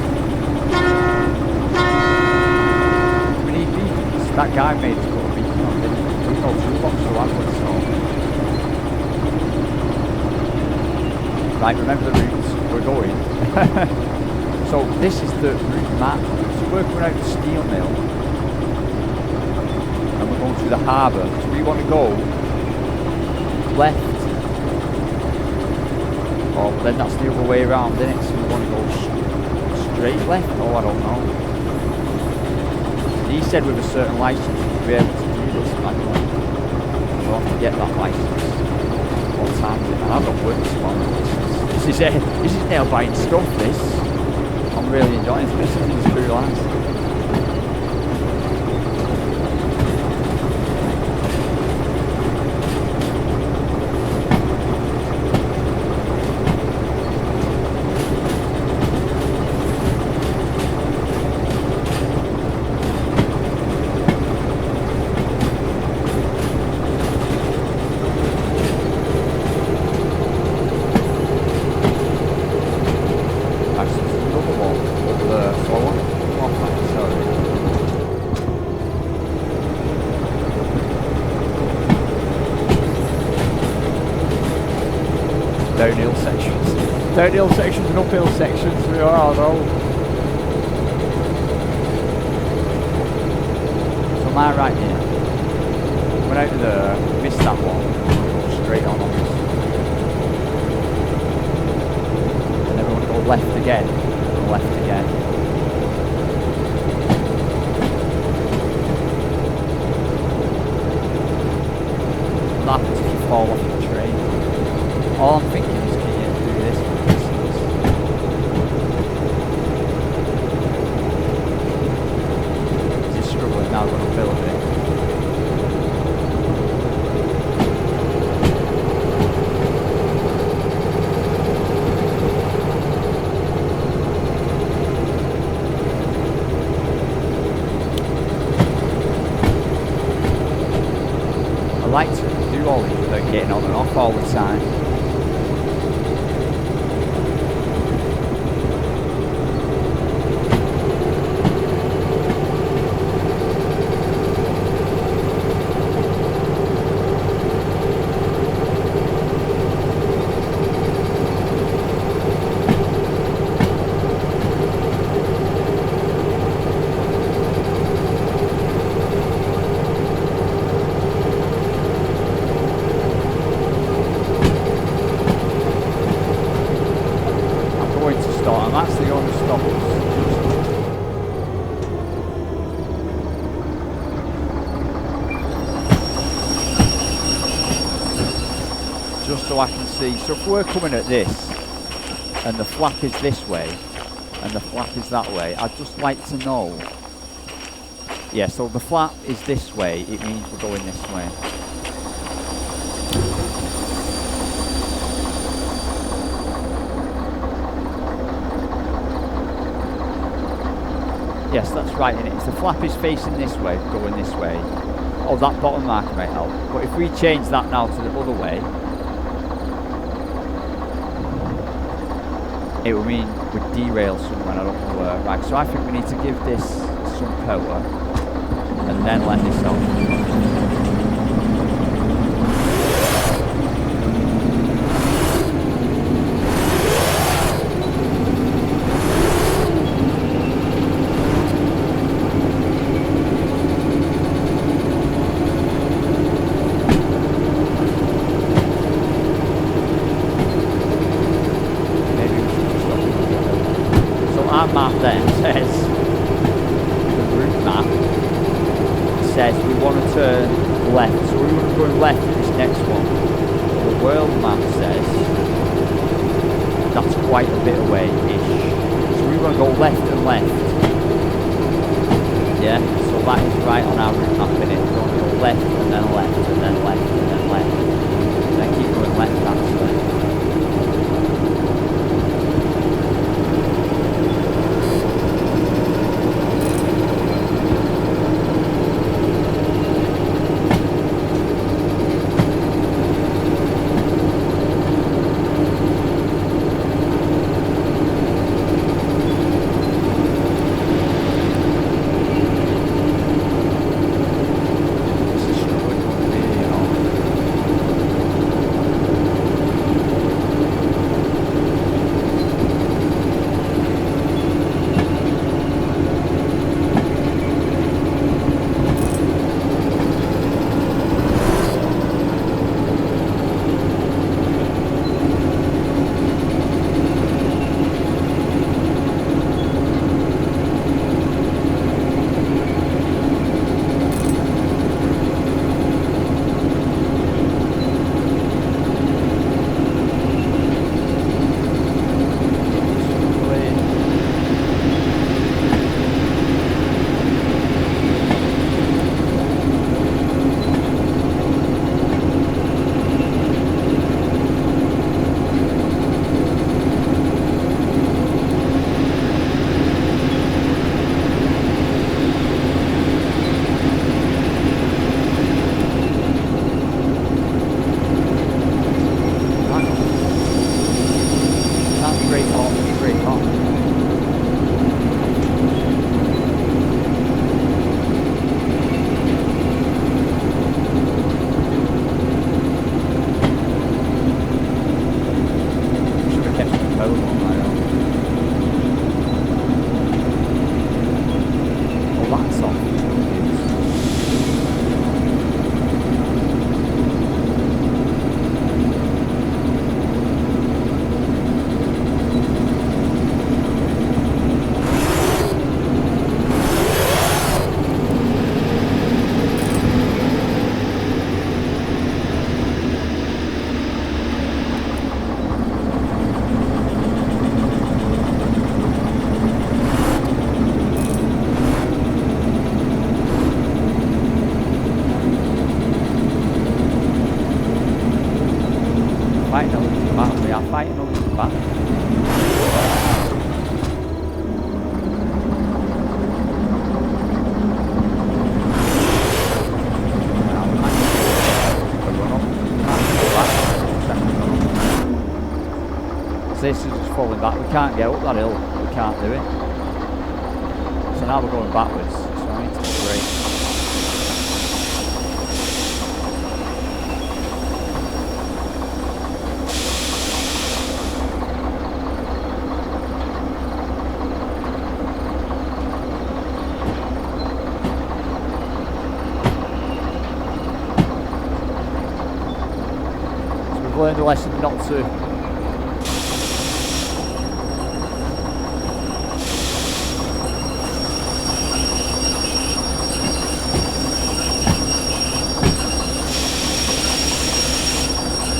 [SPEAKER 1] We need beacons. That guy made us put a beacon on, didn't he? We've got toolbox for that one, so. Right, remember the routes we're going. So this is the route map. So we're coming out the steel mill. And we're going through the harbour. So we want to go left. Oh, then that's the other way around, isn't it? So we want to go straight left? Oh, I don't know. He said with a certain license we'd be able to do this manually. We'll have to get that license. What time is it? I don't work this one. This is nail biting stuff, this. I'm really enjoying this. This is pretty nice. Downhill sections. Downhill sections and uphill sections. We are though. So am I right here? Went out to there, missed that one. Go straight on this. And then we want to go left again. And left again. What happens if you fall off the train? All I'm thinking is, can you do this? Is he struggling now? Going to build it. I like to do all these without getting on and off all the time. That's the only stop. Just so I can see. So if we're coming at this, and the flap is this way, and the flap is that way, I'd just like to know. Yeah, so the flap is this way, it means we're going this way. Yes, that's right, and it's the flap is facing this way, going this way. Oh, that bottom marker might help. But if we change that now to the other way, it will mean we derail somewhere, I don't know where. Right, so I think we need to give this some power and then let this off. Map then says, the route map says we want to turn left, so we want to go left at this next one. The world map says that's quite a bit away-ish, so we want to go left and left. Yeah, so that is right on our route map, innit? We want to go left and then left and then left and then left, and then keep going left actually. This is just falling back. We can't get up that hill. We can't do it. So now we're going backwards. So I need to brake. So we've learned a lesson not to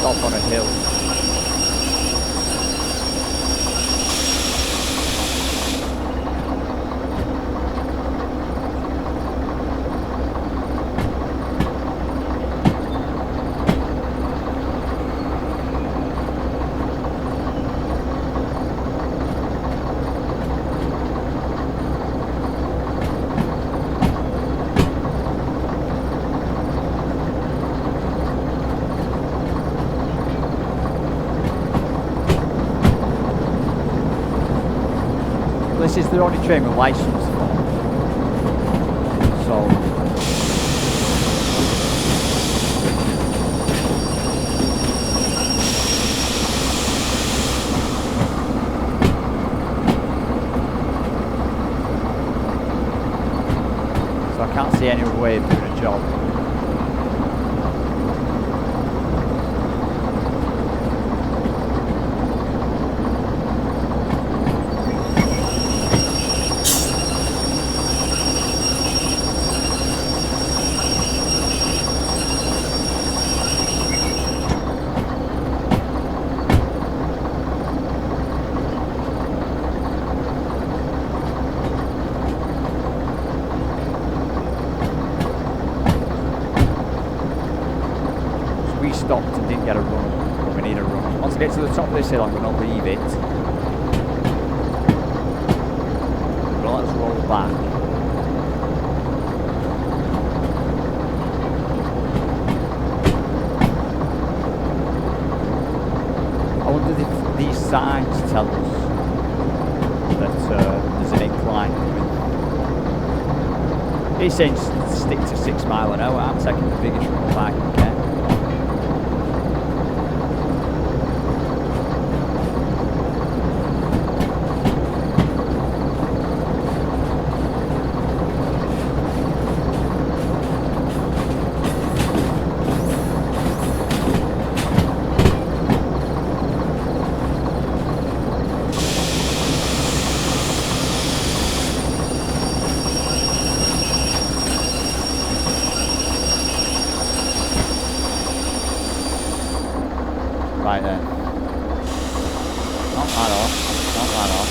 [SPEAKER 1] stop on a hill. This is the only train with license. So I can't see any other way of doing a job. We stopped and didn't get a run, but we need a run. Once I get to the top of this hill, I'm going to leave it. But let's roll back. I wonder if these signs tell us that there's an incline coming. It's saying stick to 6 miles an hour. I'm taking the biggest roll back I can get. Right there. Not that off. Not that off.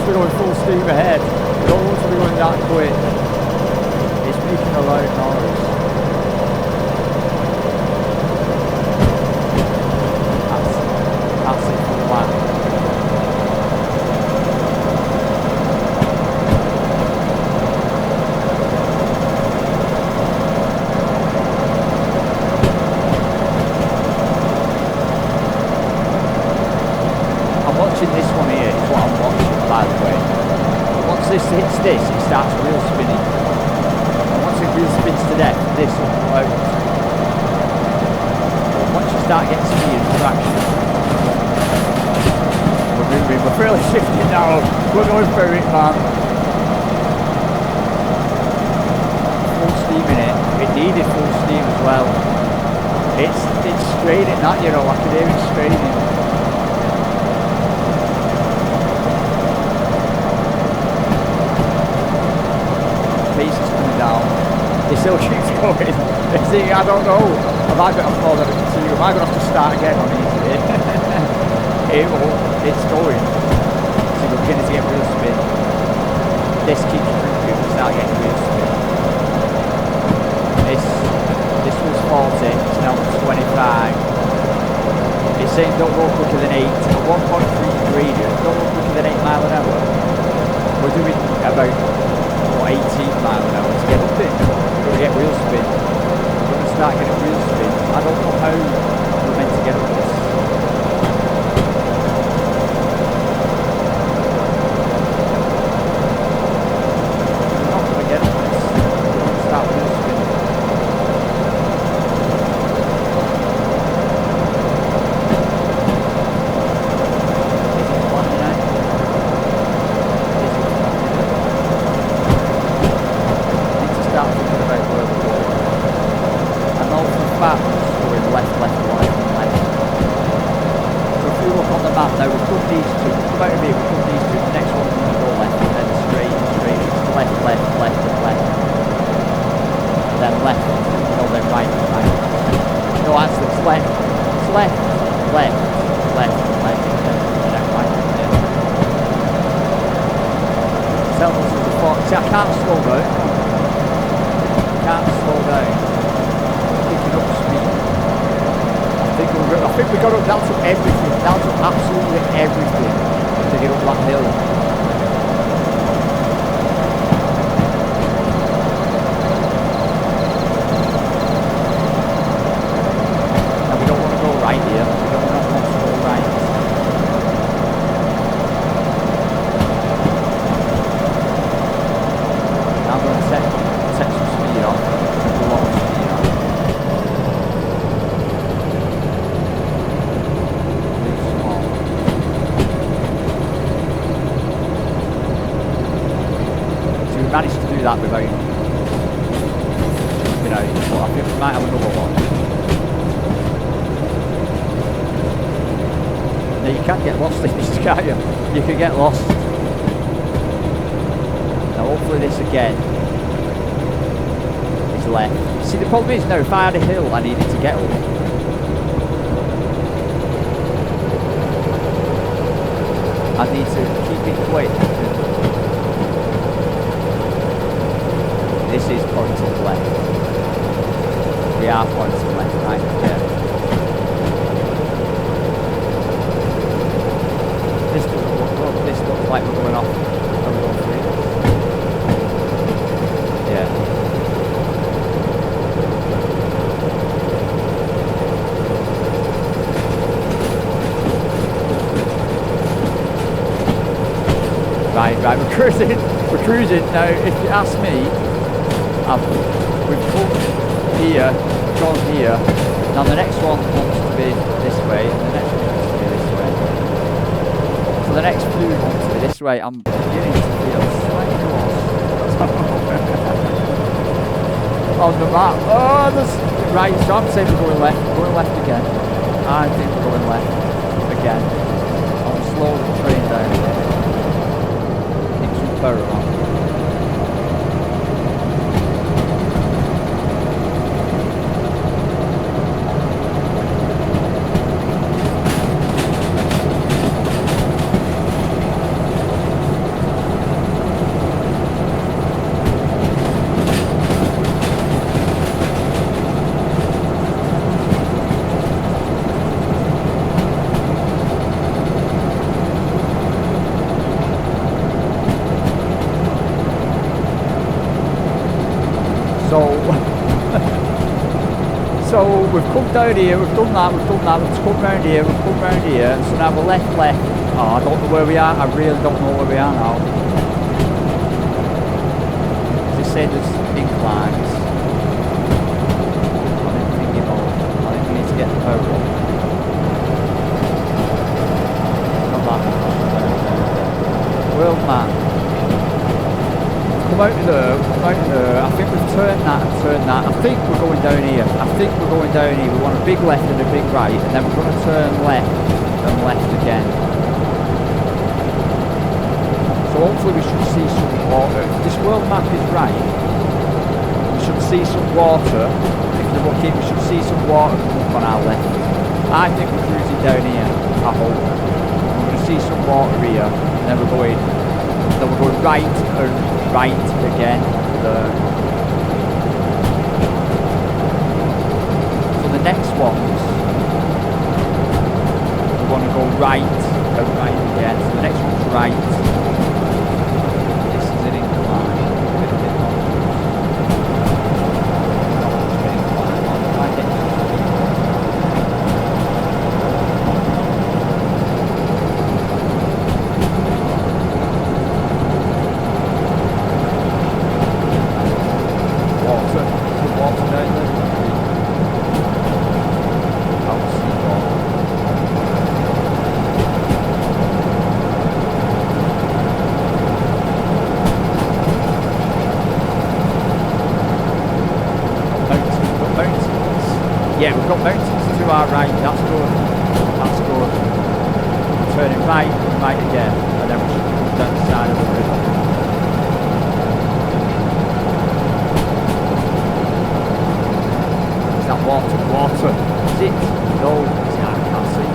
[SPEAKER 1] We're going full steam ahead. We don't want to be going that quick. It's making a loud noise. That's it for the lap. I'm watching this one here. It's what I'm watching, by the way. Once this hits this, it starts wheel spinning. And once it wheel spins to death, this will come out. Once you start getting speed and traction, we're moving. We're fairly shifting now. We're going through it, man. Full steam in it. It needed full steam as well. It's straining that, you know. I can hear it straining. Down. It still keeps going. See, I don't know. Have I got to fall over to you? Am I going to have to start again on easy? It's going. So we're beginning to get real spin. This keeps moving. We start getting real spin. This was 40. It's now 25. It's saying don't go quicker than 8. At 1.3 radius, don't go quicker than 8 miles an hour. We're doing about 18 mile an hour to get up it. We're going to get wheel spin. We're going to start getting wheel spin. I don't know how we're meant to get up this. We're not going to get up this. We're going to start wheel spin. Managed to do that without, but I think we might have another one. Now you can't get lost in this, can't you? You can get lost. Now hopefully this again is left. See, the problem is now if I had a hill I needed to get up, I need to keep it quick. This is pointing left. We are pointing left, right? Yeah. This doesn't look good. This looks like we're going off. Are we going through this? Yeah. Right, we're cruising. We're cruising. Now, if you ask me, we've come here, gone here. Now the next one wants to be this way, and the next one wants to be this way. So the next few wants to be this way. I'm beginning to feel slightly lost. On the map. Oh, there's right. So I'm saying we're going left. We're going left again. I think we're going left again. I'm slowing the train down. Need some power on. So we've come down here, we've done that, we've come round here, we've come round here, so now we're left. Oh, I don't know where we are, I really don't know where we are now. As I said, there's inclines. I think we need to get the power up. Not that. World map. Come out of there, I think we've turned that and turned that. I think we're going down here. We want a big left and a big right, and then we're going to turn left and left again. So hopefully we should see some water. If this world map is right, we should see some water. If we're lucky, we should see some water come up on our left. I think we're cruising down here, I hope. We're going to see some water here, and then we're going right and right again. So the next ones, we want to go right and right again. So the next one's right. This is an incline. Yeah, we've got mountains to our right. That's good. That's good. Turning right, right again, and then we should come down the side of the river. Is that water? Water. Is it? No. Is it? I can't see.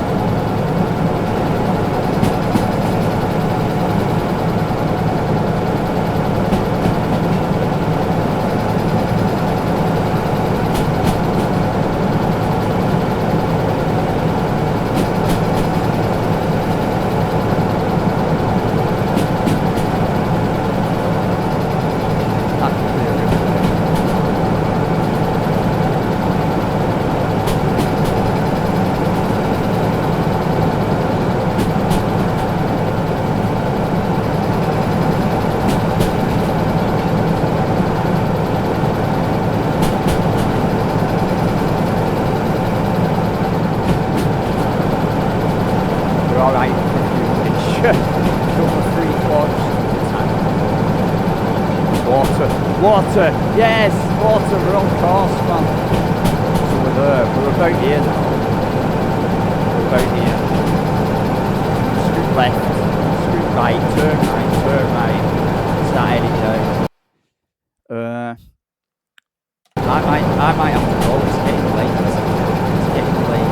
[SPEAKER 1] Water, yes, water, we're on course, man. So we're there, we're about here now. We're about here. Scoot left, scoot right, turn right, start heading down. I might have to go, it's getting late. It's getting late.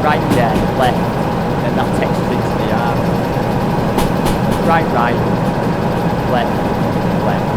[SPEAKER 1] Right again, left, and that takes us into the yard. Right, left, left.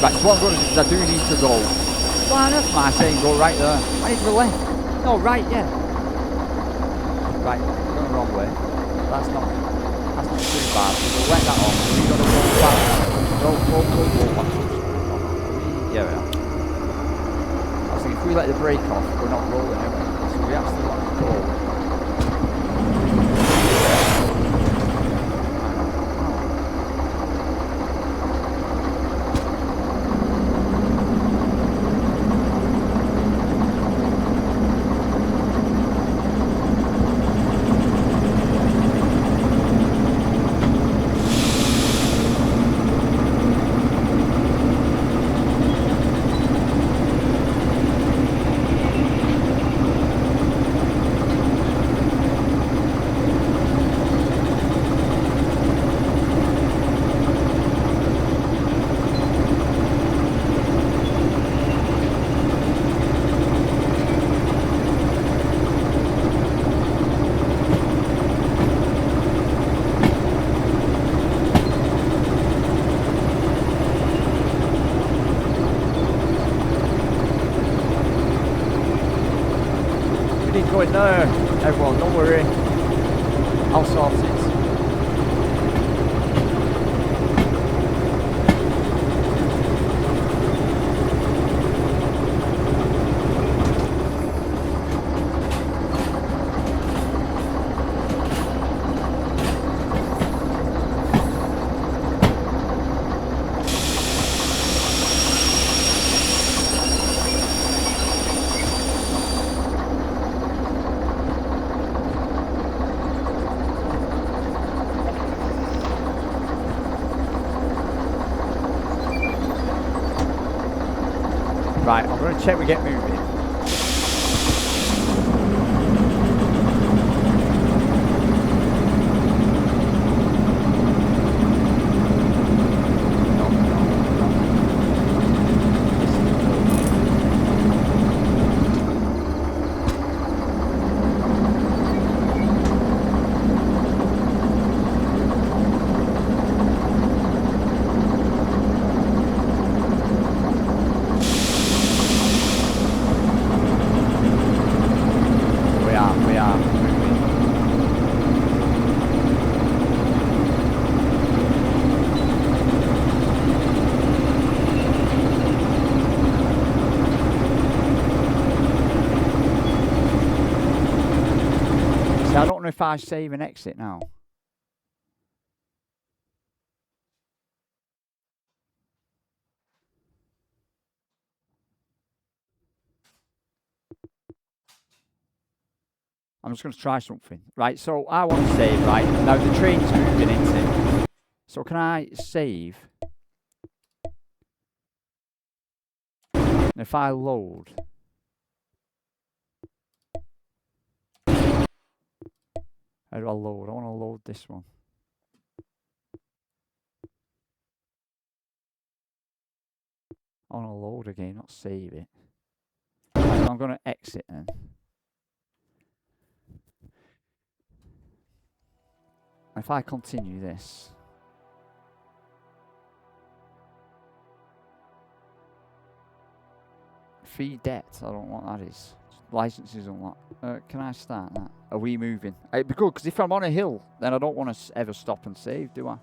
[SPEAKER 1] Right, so what I'm going to do is I do need to go. Why on earth am I saying go right there? I need to go left. No, right, yeah. Right, I'm going the wrong way. That's not too bad. We'll let that on. We've got to go back. Go. Yeah, we are. I was thinking if we let the brake off, we're not rolling, are we? So we actually let it go. Going there, everyone, don't worry, I'll sort it. Right, I'm going to check we get moving. I don't know if I save and exit now. I'm just going to try something. Right, so I want to save, right? Now the train's moving into it. So can I save? And if I load... How do I load? I want to load this one. I want to load again, not save it. Right, I'm going to exit then. If I continue this... Fee debt, I don't know what that is. Licenses unlocked. Can I start that? Are we moving? It'd be good, because if I'm on a hill, then I don't want to ever stop and save, do I?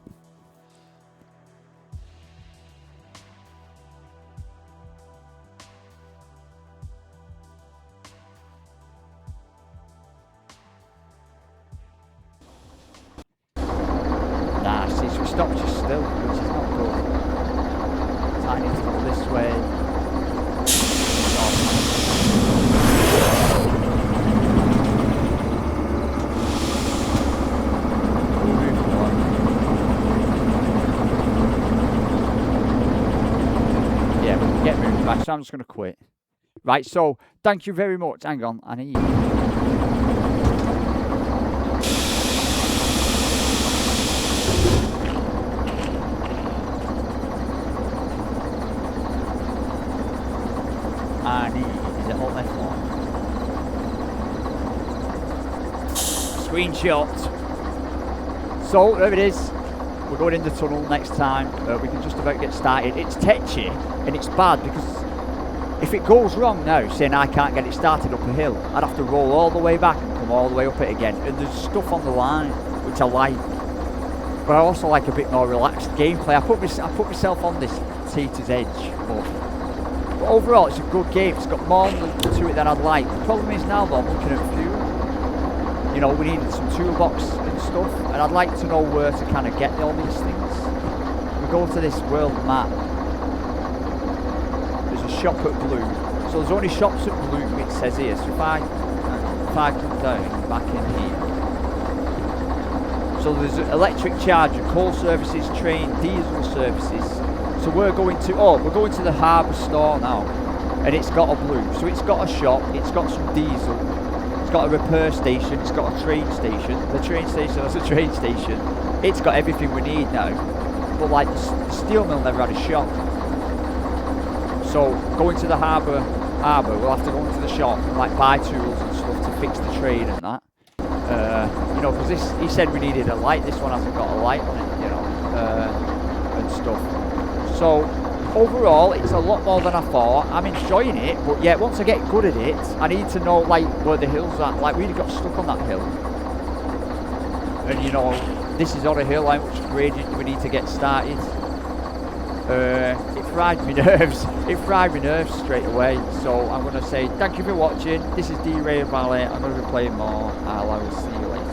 [SPEAKER 1] Nah, see, so we stopped just still, which is not good. So I need to go this way. Right, so I'm just going to quit. Right, so thank you very much. Hang on, I need... Is it alt F1? Screenshot. So, there it is. We're going in the tunnel next time. We can just about get started. It's tetchy and it's bad because if it goes wrong now, saying I can't get it started up a hill, I'd have to roll all the way back and come all the way up it again. And there's stuff on the line, which I like. But I also like a bit more relaxed gameplay. I put myself on this Teeter's edge, but But overall, it's a good game. It's got more to it than I'd like. The problem is now, though, I'm looking at fuel. You know, we need some toolbox and stuff, and I'd like to know where to kind of get all these things. We go to this world map. There's a shop at Blue. So there's only shops at Blue, it says here. So if I come down, back in here. So there's electric charger, coal services, train, diesel services. So we're going to the harbour store now, and it's got a Blue. So it's got a shop, it's got some diesel, it's got a repair station, it's got a train station. The train station has a train station. It's got everything we need now. But like the steel mill never had a shop. So going to the harbour, we'll have to go into the shop and like buy tools and stuff to fix the train and that. You know, because he said we needed a light. This one hasn't got a light on it, you know, and stuff. So overall, it's a lot more than I thought. I'm enjoying it, but yeah, once I get good at it, I need to know like where the hills are. Like we got stuck on that hill, and you know, this is on a hill. How much gradient do we need to get started? It fried my nerves. It fried my nerves straight away. So I'm going to say thank you for watching. This is Derail Valley. I'm going to be playing more. I will see you later.